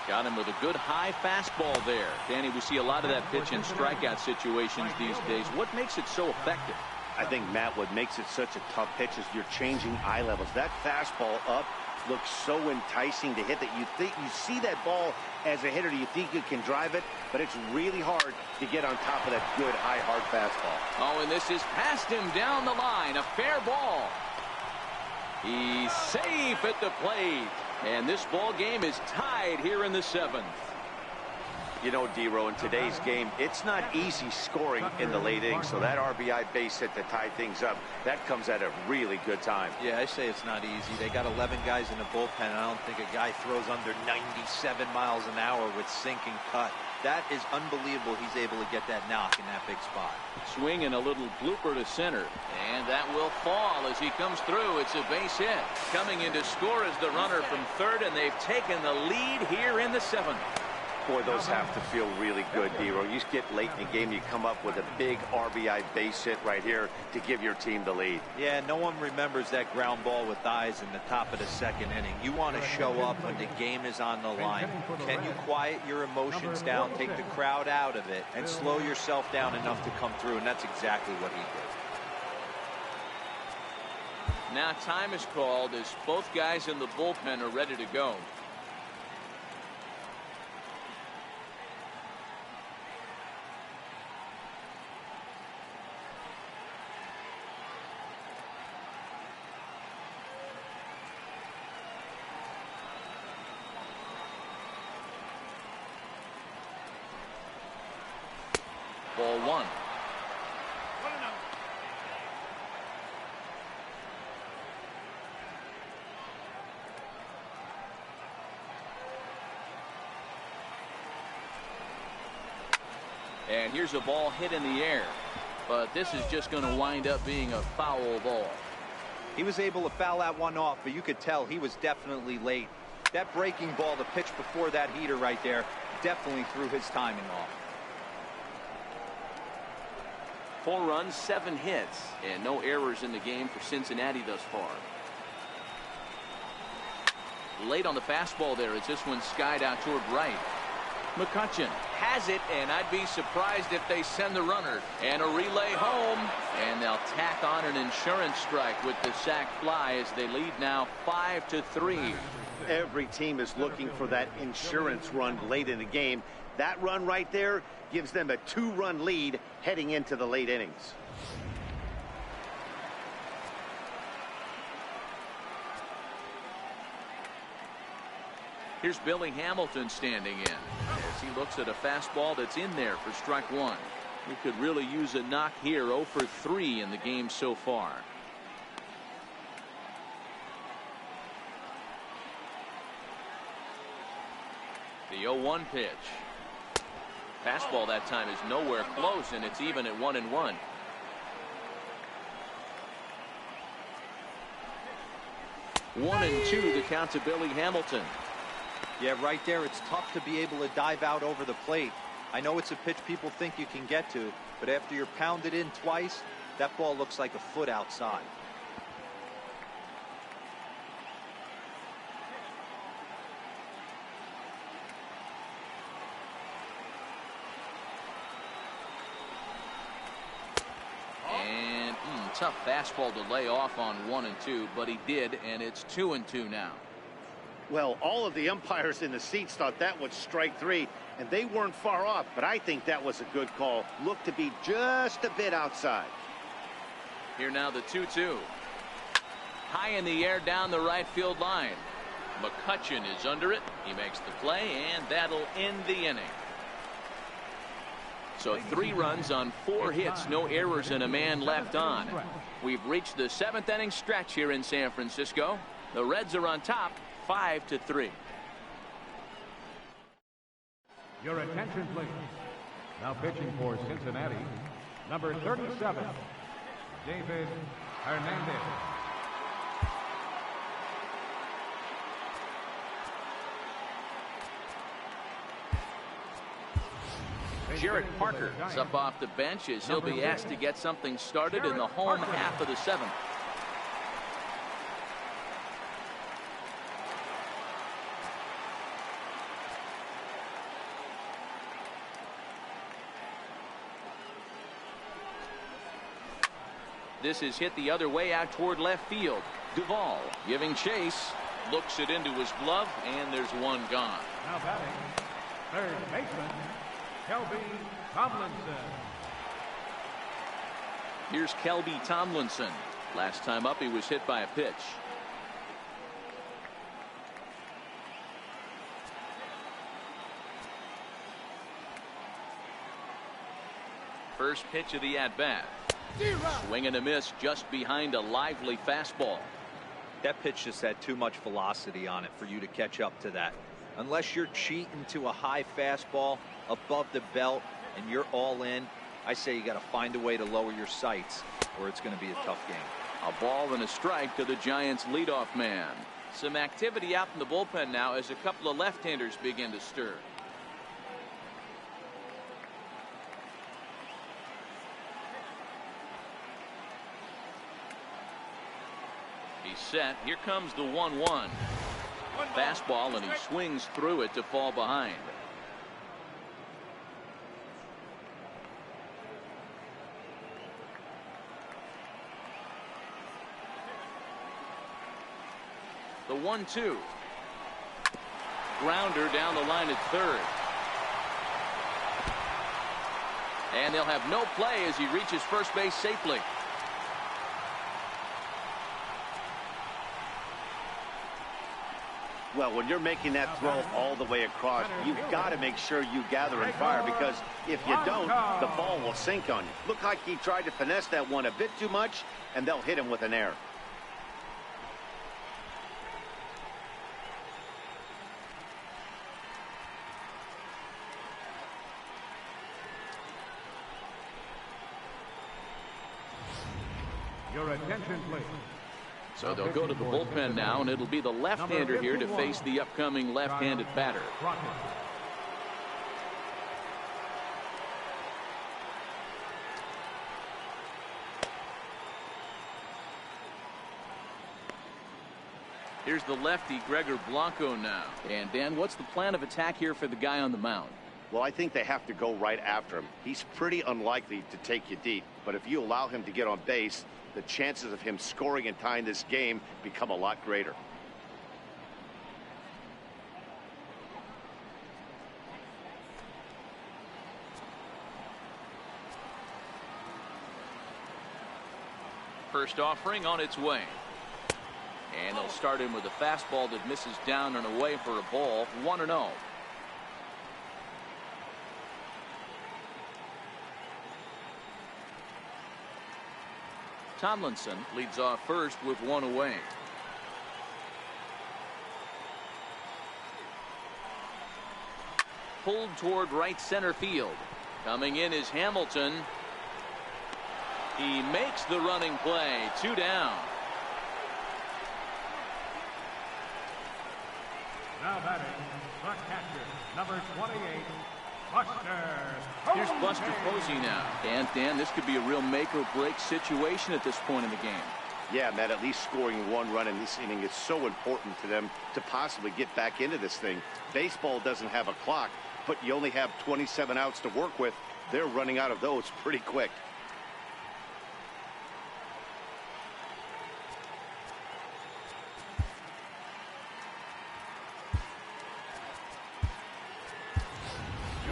Got him with a good high fastball there. Danny, we see a lot of that pitch in strikeout situations these days. What makes it so effective? I think, Matt, what makes it such a tough pitch is you're changing eye levels. That fastball up looks so enticing to hit that you think you see that ball as a hitter, you think you can drive it, but it's really hard to get on top of that good high hard fastball. Oh, and this is past him down the line. A fair ball. He's safe at the plate, and this ball game is tied here in the 7th. You know, Dero, in today's game, it's not easy scoring in the late innings, so that RBI base hit to tie things up, that comes at a really good time. Yeah, I say it's not easy. They got 11 guys in the bullpen, and I don't think a guy throws under 97 miles an hour with sinking cut. That is unbelievable he's able to get that knock in that big spot. Swing and a little blooper to center, and that will fall as he comes through. It's a base hit. Coming in to score is the runner from third, and they've taken the lead here in the 7th. Boy, those have to feel really good, Dero. You get late in the game, you come up with a big RBI base hit right here to give your team the lead. Yeah, no one remembers that ground ball with eyes in the top of the 2nd inning. You want to show up when the game is on the line. Can you quiet your emotions down, take the crowd out of it, and slow yourself down enough to come through? And that's exactly what he did. Now time is called as both guys in the bullpen are ready to go. Ball one. And here's a ball hit in the air, but this is just going to wind up being a foul ball. He was able to foul that one off, but you could tell he was definitely late. That breaking ball, the pitch before that heater right there, definitely threw his timing off. 4 runs, 7 hits, and no errors in the game for Cincinnati thus far. Late on the fastball there as this one skied out toward right. McCutchen has it, and I'd be surprised if they send the runner. And a relay home, and they'll tack on an insurance strike with the sac fly as they lead now 5-3. Every team is looking for that insurance run late in the game. That run right there gives them a 2-run lead heading into the late innings. Here's Billy Hamilton standing in as he looks at a fastball that's in there for strike one. He could really use a knock here. 0 for 3 in the game so far. The 0-1 pitch. Fastball that time is nowhere close, and it's even at 1-1. One and two, the count to Billy Hamilton. Yeah, right there, it's tough to be able to dive out over the plate. I know it's a pitch people think you can get to, but after you're pounded in twice, that ball looks like a foot outside. And tough fastball to lay off on 1 and 2, but he did, and it's 2 and 2 now. Well, all of the umpires in the seats thought that was strike 3, and they weren't far off, but I think that was a good call. Looked to be just a bit outside. Here now the 2-2. High in the air down the right field line. McCutchen is under it. He makes the play, and that'll end the inning. So 3 runs on 4 hits, no errors, and a man left on. We've reached the 7th inning stretch here in San Francisco. The Reds are on top, 5-3. Your attention, please. Now pitching for Cincinnati, number 37, David Hernandez. Jarrett Parker is up off the bench as he'll be asked to get something started in the home half of the 7th. This is hit the other way out toward left field. Duvall giving chase, looks it into his glove, and there's one gone. Now batting, third baseman, Kelby Tomlinson. Here's Kelby Tomlinson. Last time up, he was hit by a pitch. First pitch of the at-bat. Swing and a miss just behind a lively fastball. That pitch just had too much velocity on it for you to catch up to that. Unless you're cheating to a high fastball above the belt and you're all in, I say you got to find a way to lower your sights or it's going to be a tough game. A ball and a strike to the Giants leadoff man. Some activity out in the bullpen now as a couple of left-handers begin to stir. He's set. Here comes the 1-1. Fastball, and he swings through it to fall behind. 1-2. Grounder down the line at third. And they'll have no play as he reaches first base safely. Well, when you're making that throw all the way across, you've got to make sure you gather and fire, because if you don't, the ball will sink on you. Look like he tried to finesse that one a bit too much, and they'll hit him with an error. Your attention, please. So they'll go to the bullpen now, and it'll be the left-hander here to face the upcoming left-handed batter. Here's the lefty, Gregor Blanco, now. And, Dan, what's the plan of attack here for the guy on the mound? Well, I think they have to go right after him. He's pretty unlikely to take you deep, but if you allow him to get on base, the chances of him scoring and tying this game become a lot greater. First offering on its way. And they'll start him with a fastball that misses down and away for a ball. 1-0. Tomlinson leads off first with one away. Pulled toward right center field. Coming in is Hamilton. He makes the running play. 2 down. Now batting, the catcher, number 28, Buster. Here's Buster Posey now. And, Dan, this could be a real make-or-break situation at this point in the game. Yeah, Matt, at least scoring one run in this inning is so important to them to possibly get back into this thing. Baseball doesn't have a clock, but you only have 27 outs to work with. They're running out of those pretty quick.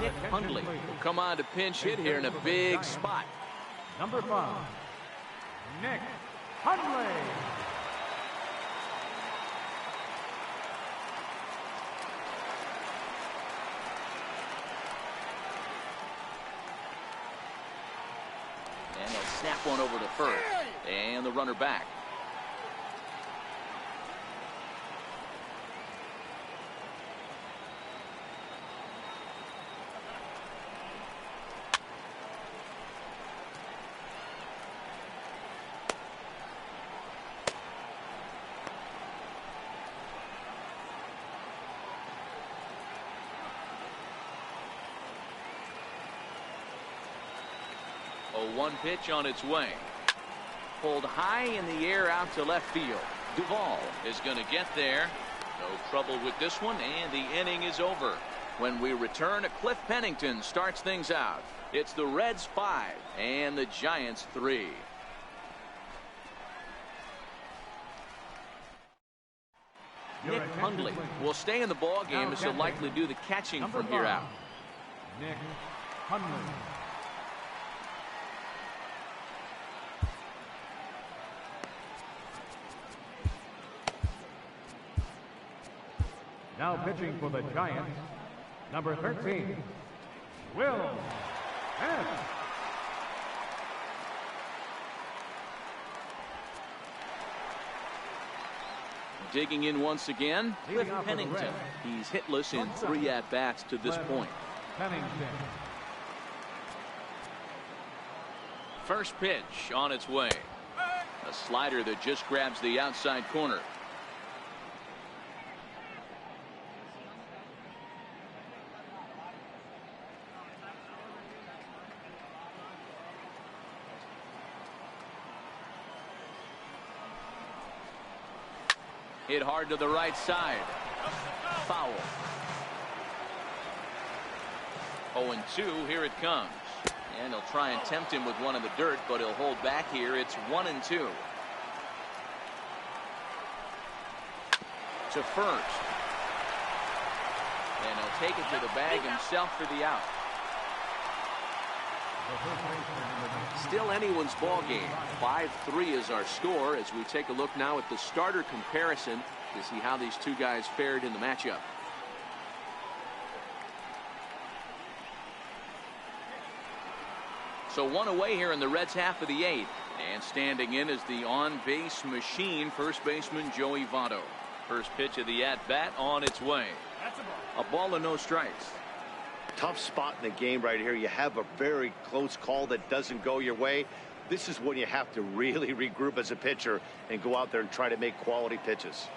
Nick Hundley will come on to pinch hit here in a big spot. Number 5, Nick Hundley. And they'll snap one over to first. And the runner back. A 1 pitch on its way. Pulled high in the air out to left field. Duvall is going to get there. No trouble with this one, and the inning is over. When we return, Cliff Pennington starts things out. It's the Reds 5 and the Giants 3. Nick Hundley will stay in the ball game as he'll likely do the catching from here out. Nick Hundley. Now pitching for the Giants, number 13, Will Smith. Digging in once again, Cliff Pennington. He's hitless in 3 at-bats to this point. Pennington. First pitch on its way. A slider that just grabs the outside corner. Hit hard to the right side. Foul. 0-2, here it comes. And he'll try and tempt him with one in the dirt, but he'll hold back here. It's 1-2. to first. And he'll take it to the bag himself for the out. Still anyone's ball game. 5-3 is our score as we take a look now at the starter comparison to see how these two guys fared in the matchup. So one away here in the Reds' half of the 8th. And standing in is the on-base machine, first baseman Joey Votto. First pitch of the at-bat on its way. A ball and no strikes. Tough spot in the game right here. You have a very close call that doesn't go your way. This is when you have to really regroup as a pitcher and go out there and try to make quality pitches.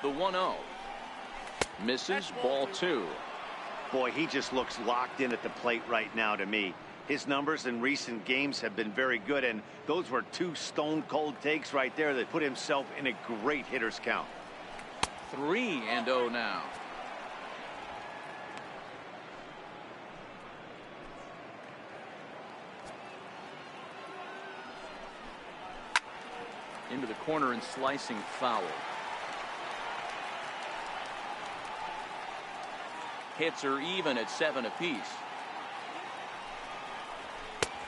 The 1-0. Misses, ball 2. Boy, he just looks locked in at the plate right now to me. His numbers in recent games have been very good, and those were two stone-cold takes right there that put himself in a great hitter's count. 3-0 now. Into the corner and slicing foul. Hits are even at 7 apiece.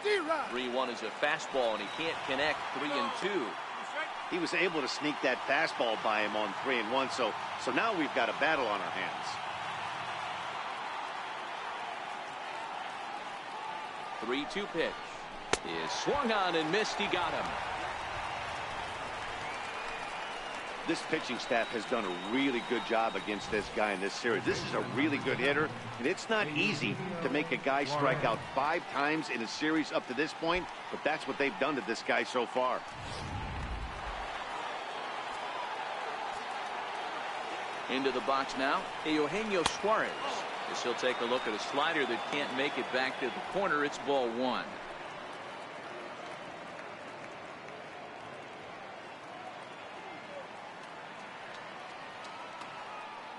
3-1 is a fastball, and he can't connect. 3-2. He was able to sneak that fastball by him on 3-1, so now we've got a battle on our hands. 3-2 pitch is swung on and missed. He got him. This pitching staff has done a really good job against this guy in this series. This is a really good hitter, and it's not easy to make a guy strike out 5 times in a series up to this point, but that's what they've done to this guy so far. Into the box now, Eugenio Suarez. As he'll take a look at a slider that can't make it back to the corner. It's ball 1.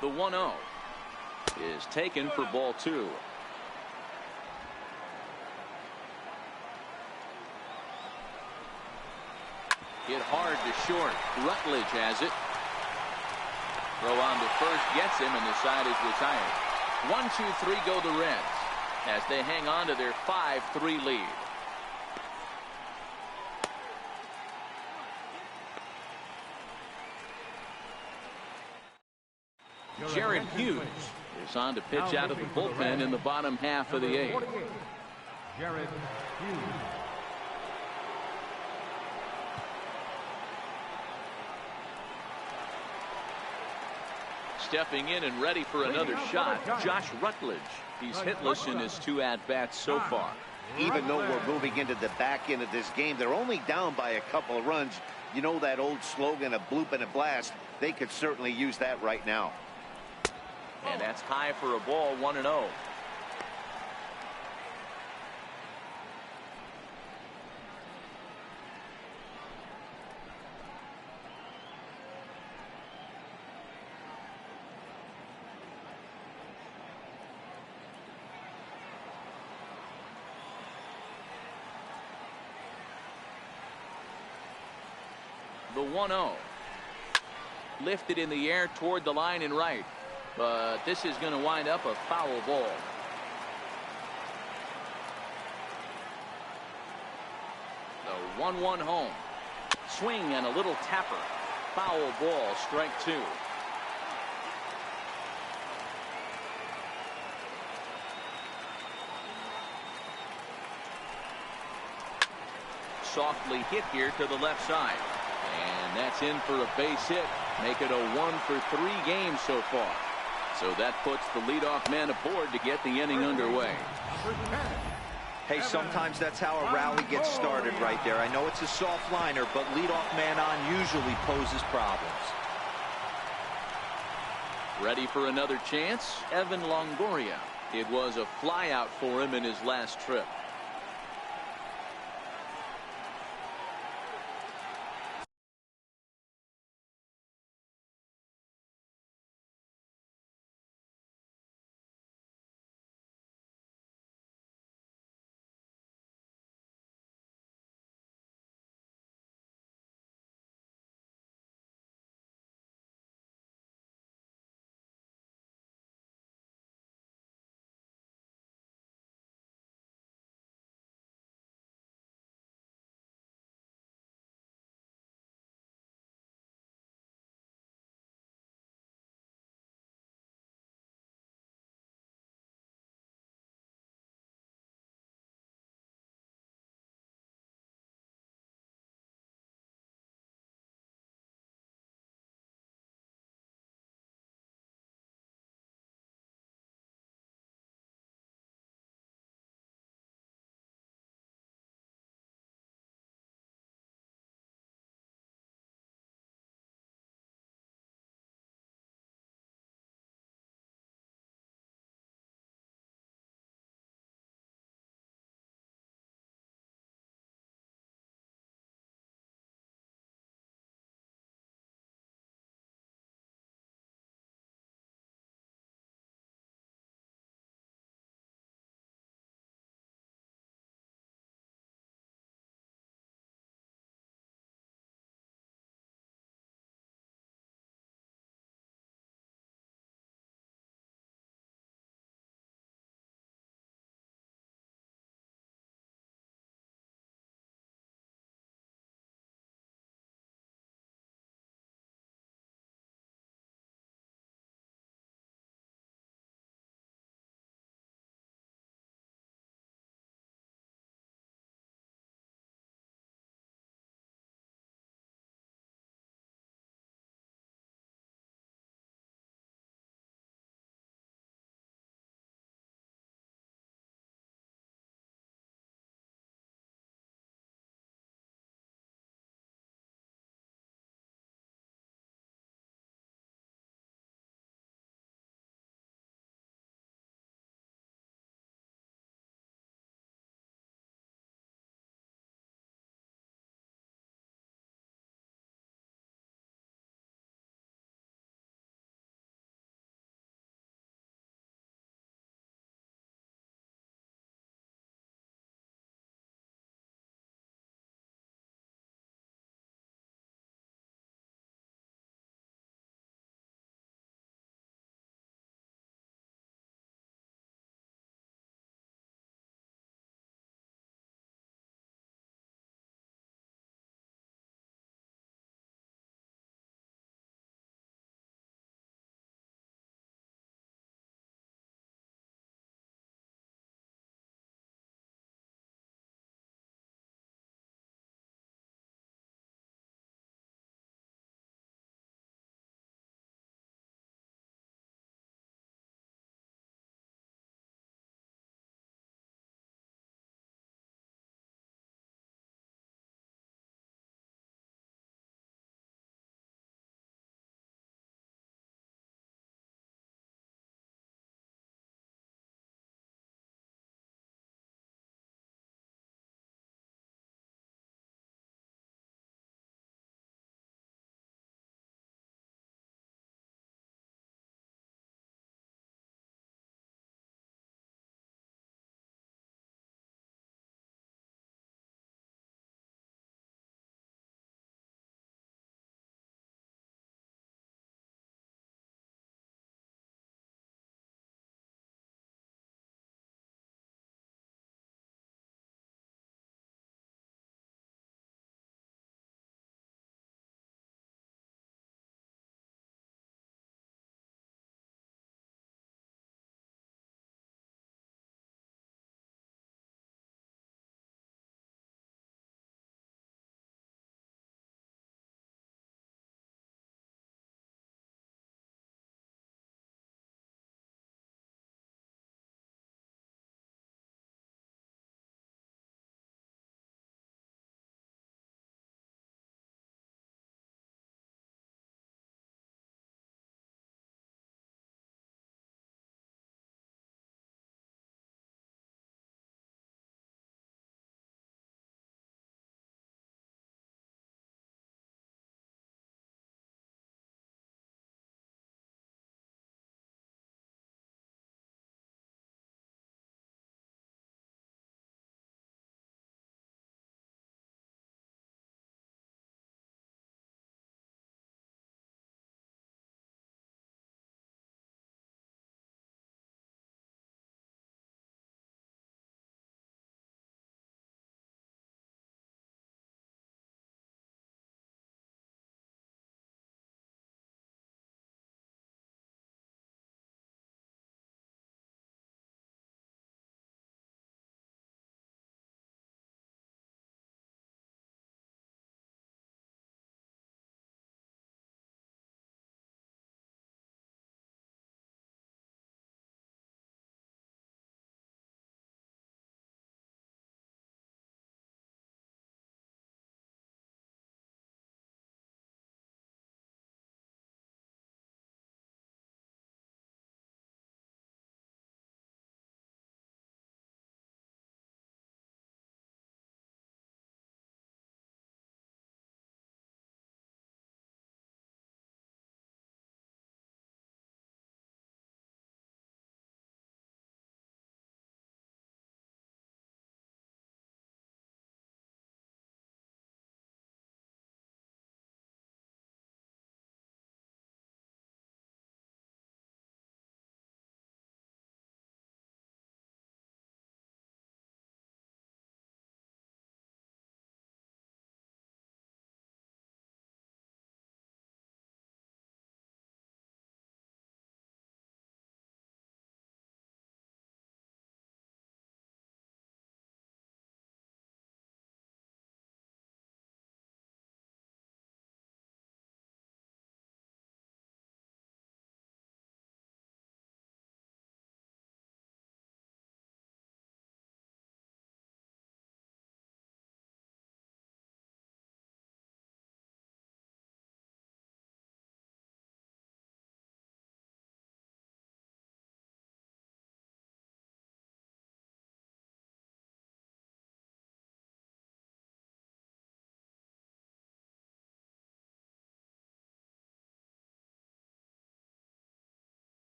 The 1-0 is taken for ball 2. Hit hard to short. Rutledge has it. Throw on to first gets him, and the side is retired. 1-2-3 go the Reds as they hang on to their 5-3 lead. Jared Hughes is on to pitch out of the bullpen in the bottom half of the 8th. Jared Hughes. Stepping in and ready for another shot, Josh Rutledge. He's hitless in his 2 at-bats so far. Even though we're moving into the back end of this game, they're only down by a couple of runs. You know that old slogan, a bloop and a blast? They could certainly use that right now. And that's high for a ball, 1-0. The 1-0. Lifted in the air toward the line and right. But this is going to wind up a foul ball. The 1-1 home. Swing and a little tapper. Foul ball, strike 2. Softly hit here to the left side. And that's in for a base hit. Make it a 1-for-3 game so far. So that puts the leadoff man aboard to get the inning underway. Hey, sometimes that's how a rally gets started right there. I know it's a soft liner, but leadoff man on usually poses problems. Ready for another chance? Evan Longoria. It was a flyout for him in his last trip.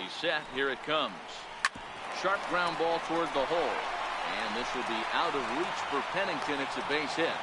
He's set. Here it comes. Sharp ground ball toward the hole. And this will be out of reach for Pennington. It's a base hit.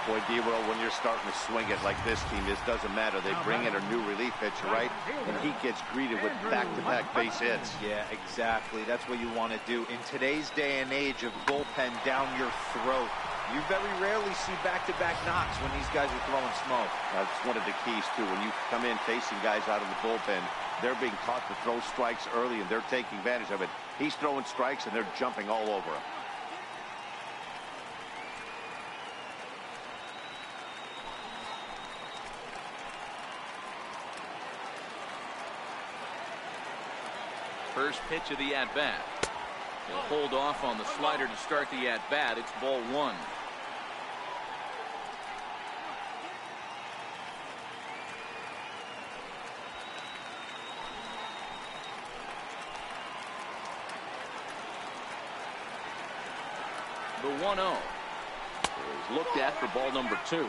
Boy, D-Roll, when you're starting to swing it like this team, this doesn't matter. They bring in a new relief pitcher, right? And he gets greeted with back-to-back base hits. Yeah, exactly. That's what you want to do. In today's day and age of bullpen down your throat, you very rarely see back-to-back knocks when these guys are throwing smoke. That's one of the keys, too. When you come in facing guys out of the bullpen, they're being taught to throw strikes early, and they're taking advantage of it. He's throwing strikes, and they're jumping all over him. First pitch of the at-bat. He'll hold off on the slider to start the at-bat. It's ball one. The 1-0 is looked at for ball number 2.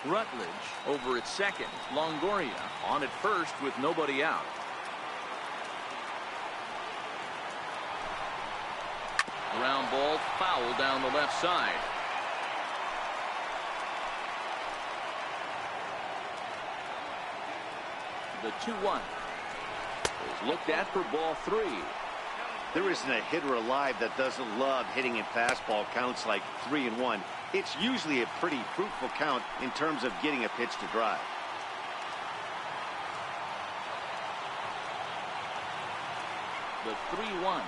Rutledge over at second. Longoria on at first with nobody out. Ground ball foul down the left side. The 2-1 is looked at for ball 3. There isn't a hitter alive that doesn't love hitting in fastball counts like 3-1. It's usually a pretty fruitful count in terms of getting a pitch to drive. The 3-1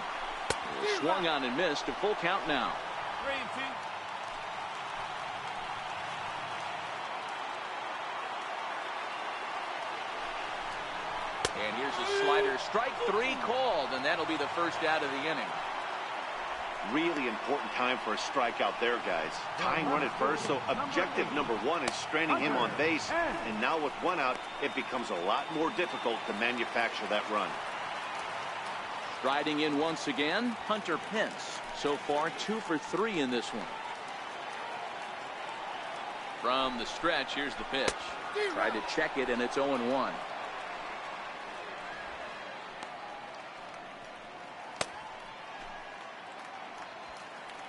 is swung on and missed. A full count now. 3-2. And here's a slider. Strike 3 called, and that'll be the first out of the inning. Really important time for a strikeout there, guys. Tying run at first, so objective number 1 is stranding him on base. And now with 1 out, it becomes a lot more difficult to manufacture that run. Striding in once again, Hunter Pence. So far, 2 for 3 in this one. From the stretch, here's the pitch. Tried to check it, and it's 0-1.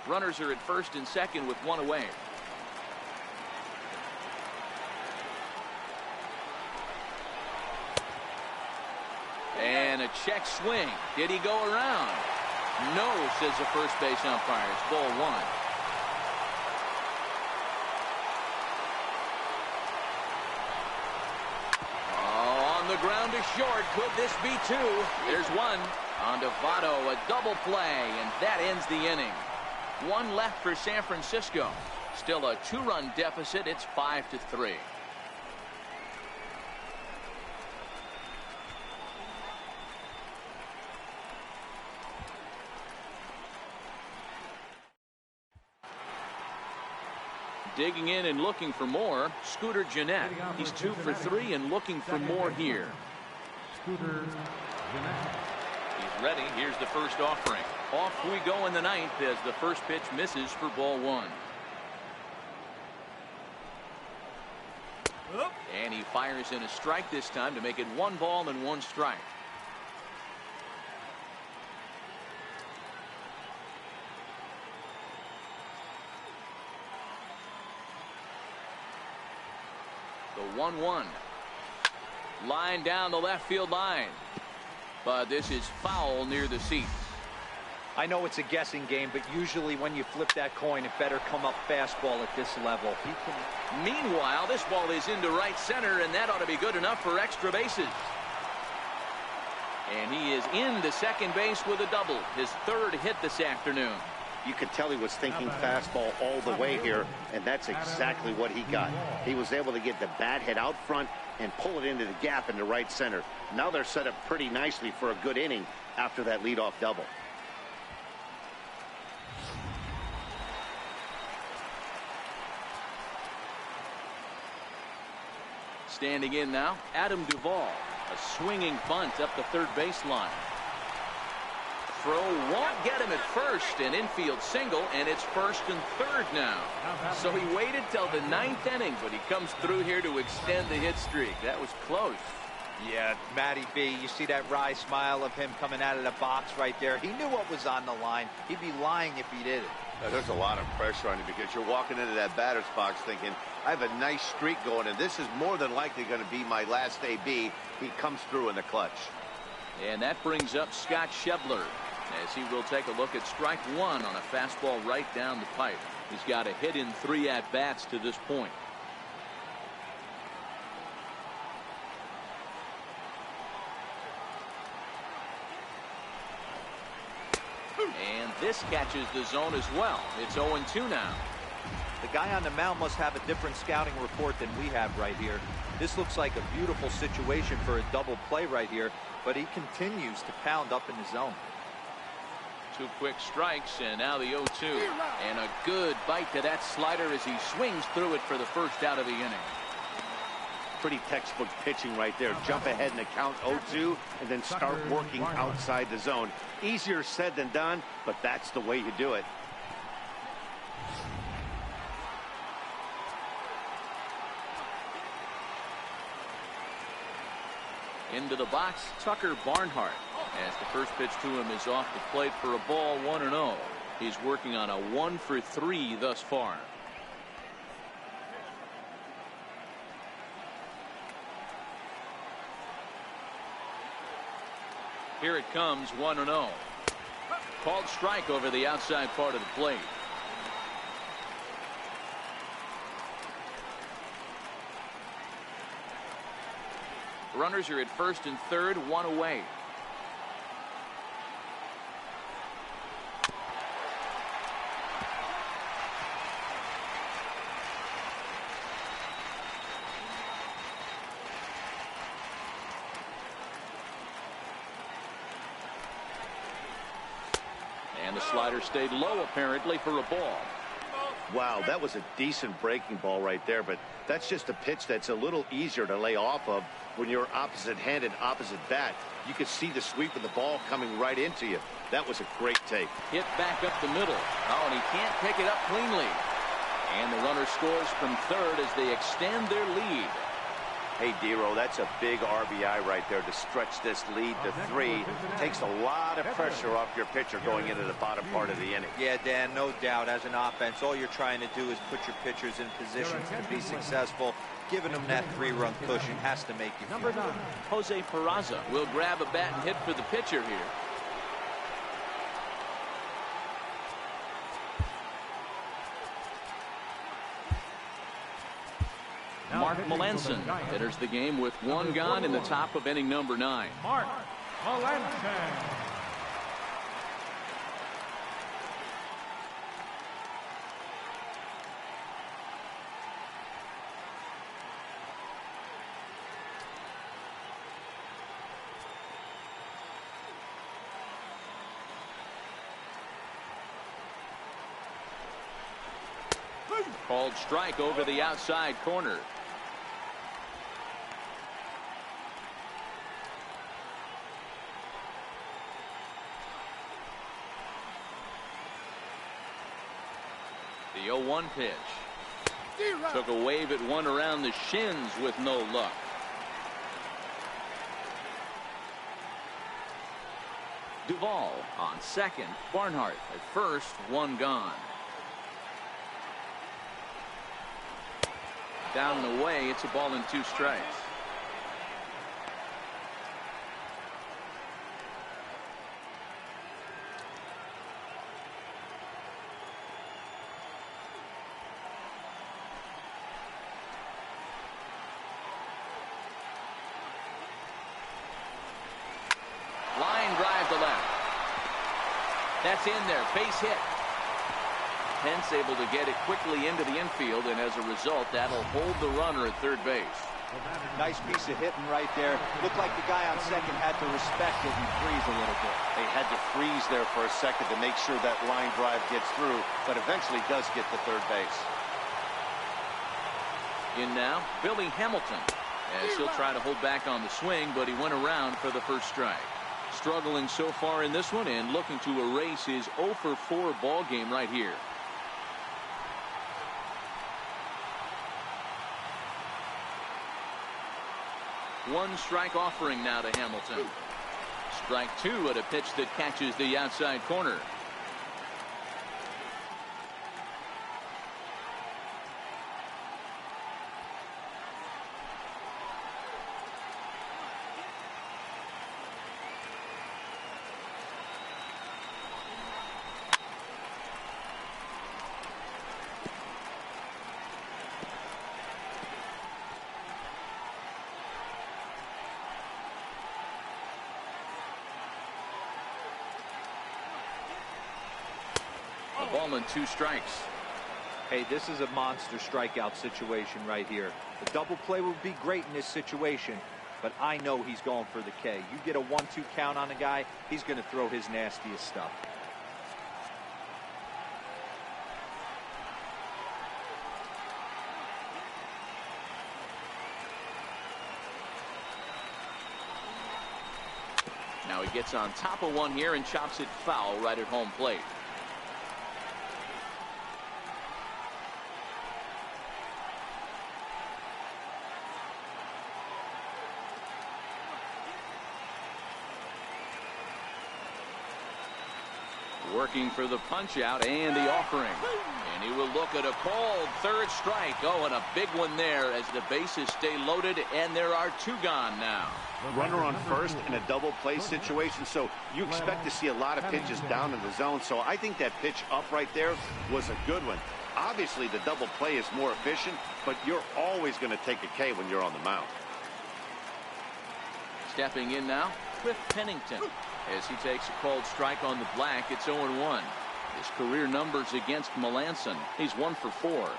Runners are at first and second with 1 away. And a check swing. Did he go around? No, says the first base umpire. It's ball 1. Oh, on the ground to short. Could this be 2? There's 1. On to Votto, a double play, and that ends the inning. 1 left for San Francisco. Still a 2-run deficit. It's 5-3. Digging in and looking for more, Scooter Gennett. He's 2 for 3 and looking for more here. Scooter Gennett. He's ready. Here's the first offering. Off we go in the 9th as the first pitch misses for ball 1. And he fires in a strike this time to make it 1 ball and 1 strike. The 1-1. Line down the left field line. But this is foul near the seats. I know it's a guessing game, but usually when you flip that coin, it better come up fastball at this level. Meanwhile, this ball is into right center, and that ought to be good enough for extra bases. And he is into second base with a double. His 3rd hit this afternoon. You could tell he was thinking fastball all the way here, and that's exactly what he got. He was able to get the bat head out front and pull it into the gap into right center. Now they're set up pretty nicely for a good inning after that leadoff double. Standing in now, Adam Duvall. A swinging bunt up the third baseline. throw won't get him at first. An infield single, and it's first and third now. So he waited till the 9th inning, but he comes through here to extend the hit streak. That was close. Yeah, Matty B, you see that wry smile of him coming out of the box right there. He knew what was on the line. He'd be lying if he didn't. There's a lot of pressure on you because you're walking into that batter's box thinking, I have a nice streak going, and this is more than likely going to be my last AB. He comes through in the clutch. And that brings up Scott Schebler as he will take a look at strike one on a fastball right down the pipe. He's got a hit in 3 at-bats to this point. And this catches the zone as well. It's 0-2 now. The guy on the mound must have a different scouting report than we have right here. This looks like a beautiful situation for a double play right here, but he continues to pound up in the zone. 2 quick strikes, and now the 0-2. And a good bite to that slider as he swings through it for the first out of the inning. Pretty textbook pitching right there. Jump ahead in the count 0-2 and then start working outside the zone. Easier said than done, but that's the way you do it. Into the box, Tucker Barnhart, as the first pitch to him is off the plate for a ball, 1-0. He's working on a 1-for-3 thus far. Here it comes, 1-0. Called strike over the outside part of the plate. Runners are at first and third, 1 away. And the slider stayed low apparently for a ball. Wow, that was a decent breaking ball right there, but that's just a pitch that's a little easier to lay off of when you're opposite-handed, opposite bat. You could see the sweep of the ball coming right into you. That was a great take. Hit back up the middle. Oh, and he can't pick it up cleanly. And the runner scores from third as they extend their lead. Hey, Dero, that's a big RBI right there to stretch this lead to 3. Takes a lot of pressure off your pitcher going into the bottom part of the inning. Yeah, Dan, no doubt. As an offense, all you're trying to do is put your pitchers in positions to be successful. Giving them that 3-run cushion has to make you feel good. Jose Peraza will grab a bat and hit for the pitcher here. Mark Melanson enters the game with 1 gone in the top of inning number 9. Mark Melanson. Called strike over the outside corner. The 0-1 pitch. Took a wave at one around the shins with no luck. Duvall on second. Barnhart at first. 1 gone. Down and away. It's a ball and 2 strikes. Line drive to left. That's in there. Base hit. Pence able to get it quickly into the infield, and as a result, that'll hold the runner at third base. Nice piece of hitting right there. Looked like the guy on second had to respect it and freeze a little bit. They had to freeze there for a second to make sure that line drive gets through, but eventually does get to third base. In now, Billy Hamilton, as he'll try to hold back on the swing, but he went around for the first strike. Struggling so far in this one and looking to erase his 0 for 4 ball game right here. One strike offering now to Hamilton. Strike 2 at a pitch that catches the outside corner. Ball and 2 strikes. Hey, this is a monster strikeout situation right here. The double play would be great in this situation, but I know he's going for the K. You get a 1-2 count on a guy, he's going to throw his nastiest stuff. Now he gets on top of one here and chops it foul right at home plate. Working for the punch out and the offering. And he will look at a called 3rd strike. Oh, and a big one there as the bases stay loaded, and there are 2 gone now. Runner on first in a double play situation, so you expect to see a lot of pitches down in the zone. So I think that pitch up right there was a good one. Obviously, the double play is more efficient, but you're always going to take a K when you're on the mound. Stepping in now, Cliff Pennington. As he takes a called strike on the black, it's 0-1. His career numbers against Melanson, he's 1 for 4.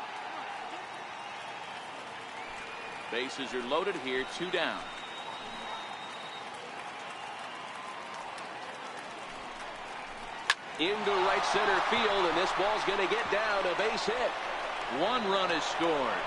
Bases are loaded here, 2 down. Into right center field, and this ball's going to get down, a base hit. 1 run is scored.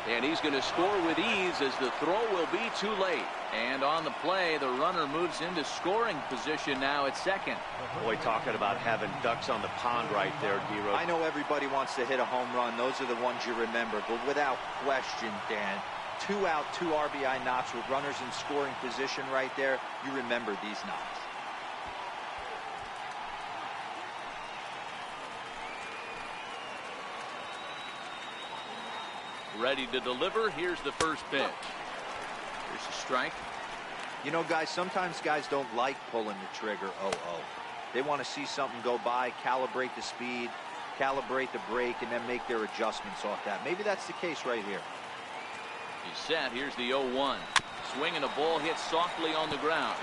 And he's going to score with ease as the throw will be too late. And on the play, the runner moves into scoring position now at second. Boy, talking about having ducks on the pond right there, D-Rod. I know everybody wants to hit a home run. Those are the ones you remember. But without question, Dan, 2 out, 2 RBI knocks with runners in scoring position right there. You remember these knocks. Ready to deliver. Here's the first pitch. Here's a strike. You know, guys, sometimes guys don't like pulling the trigger 0-0. They want to see something go by, calibrate the speed, calibrate the brake, and then make their adjustments off that. Maybe that's the case right here. He's set. Here's the 0-1. Swinging a ball hit softly on the ground.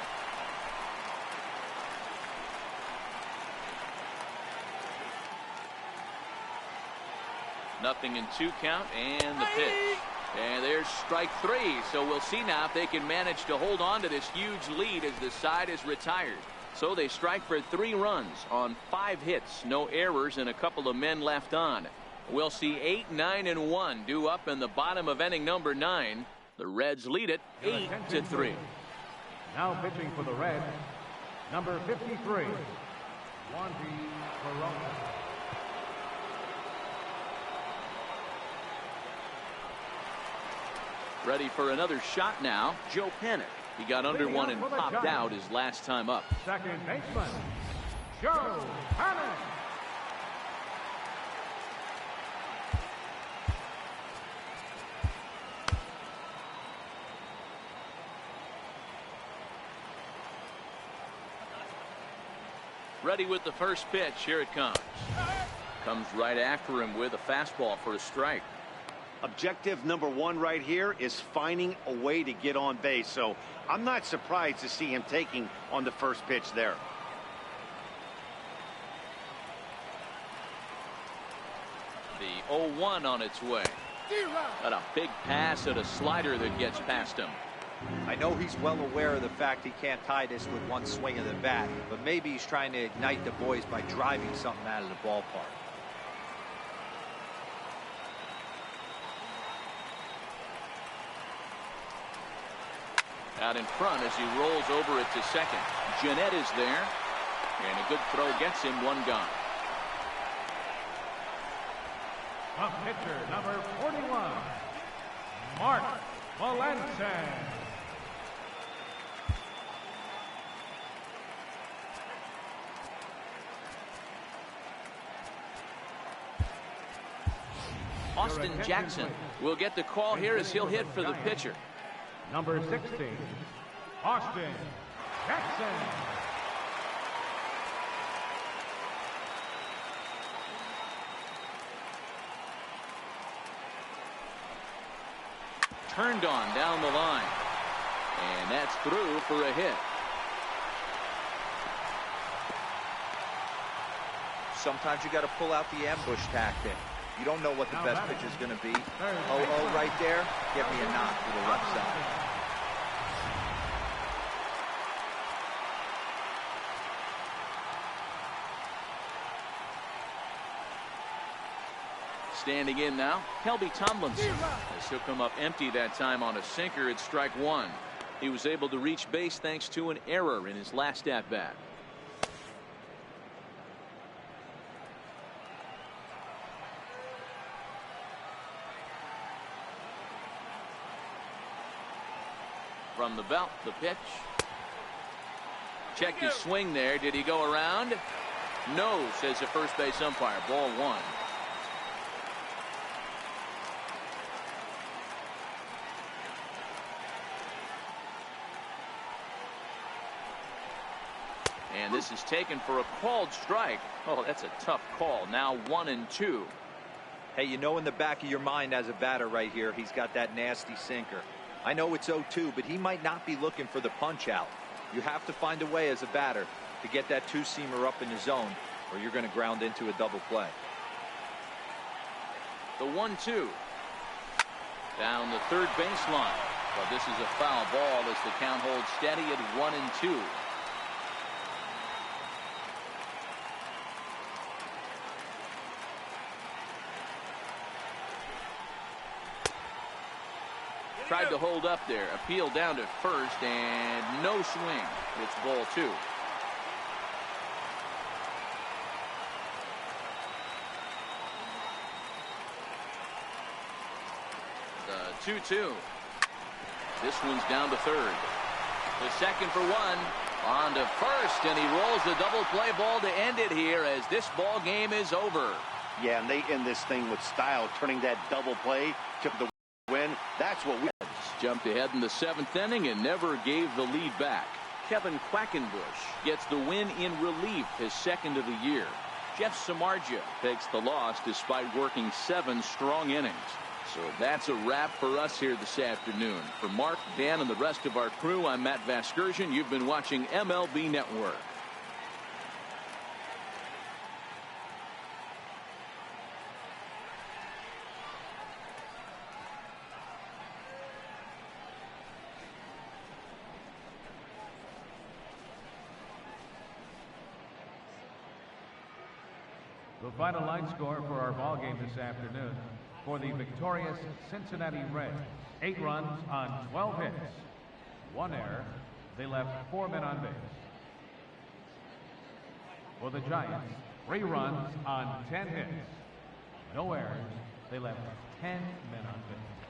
Nothing in 2 count, and the pitch. And there's strike 3. So we'll see now if they can manage to hold on to this huge lead as the side is retired. So they strike for 3 runs on 5 hits, no errors, and a couple of men left on. We'll see 8, 9, and 1 due up in the bottom of inning number 9. The Reds lead it 8-3. Now pitching for the Reds, number 53, Wandy Peralta. Ready for another shot now, Joe Panik. He got under one and popped out his last time up. Second baseman, Joe Panik. Ready with the first pitch. Here it comes. Comes right after him with a fastball for a strike. Objective number 1 right here is finding a way to get on base. So I'm not surprised to see him taking on the first pitch there. The 0-1 on its way. Got a big pass at a slider that gets past him. I know he's well aware of the fact he can't tie this with one swing of the bat, but maybe he's trying to ignite the boys by driving something out of the ballpark. Out in front as he rolls over it to second. Jeanette is there. And a good throw gets him one gone. The pitcher, number 41, Mark Valencia. Austin Jackson will get the call here as he'll hit for the pitcher. Number 16, Austin Jackson. Turned on down the line. And that's through for a hit. Sometimes you got to pull out the ambush tactic. You don't know what the best pitch is going to be. Oh, right there. Get me a knock to the left side. Standing in now, Kelby Tomlinson, as he'll come up empty that time on a sinker at strike one. He was able to reach base thanks to an error in his last at bat. From the belt, the pitch. Check his swing there. Did he go around? No, says the first base umpire. Ball one. And this is taken for a called strike. Oh, that's a tough call. Now 1-2. Hey, you know in the back of your mind as a batter right here, he's got that nasty sinker. I know it's 0-2, but he might not be looking for the punch out. You have to find a way as a batter to get that two-seamer up in the zone, or you're going to ground into a double play. The 1-2. Down the third baseline. Well, this is a foul ball as the count holds steady at 1-2. Tried to hold up there. Appeal down to first and no swing. It's ball two. The 2-2. This one's down to third. The second for one. On to first, and he rolls the double play ball to end it here as this ball game is over. Yeah, and they end this thing with style, turning that double play to the win. That's what we jumped ahead in the seventh inning and never gave the lead back. Kevin Quackenbush gets the win in relief, his second of the year. Jeff Samardzija takes the loss despite working 7 strong innings. So that's a wrap for us here this afternoon. For Mark, Dan, and the rest of our crew, I'm Matt Vasgersian. You've been watching MLB Network. The final line score for our ball game this afternoon. For the victorious Cincinnati Reds, 8 runs on 12 hits, 1 error. They left 4 men on base. For the Giants, 3 runs on 10 hits, no errors. They left 10 men on base.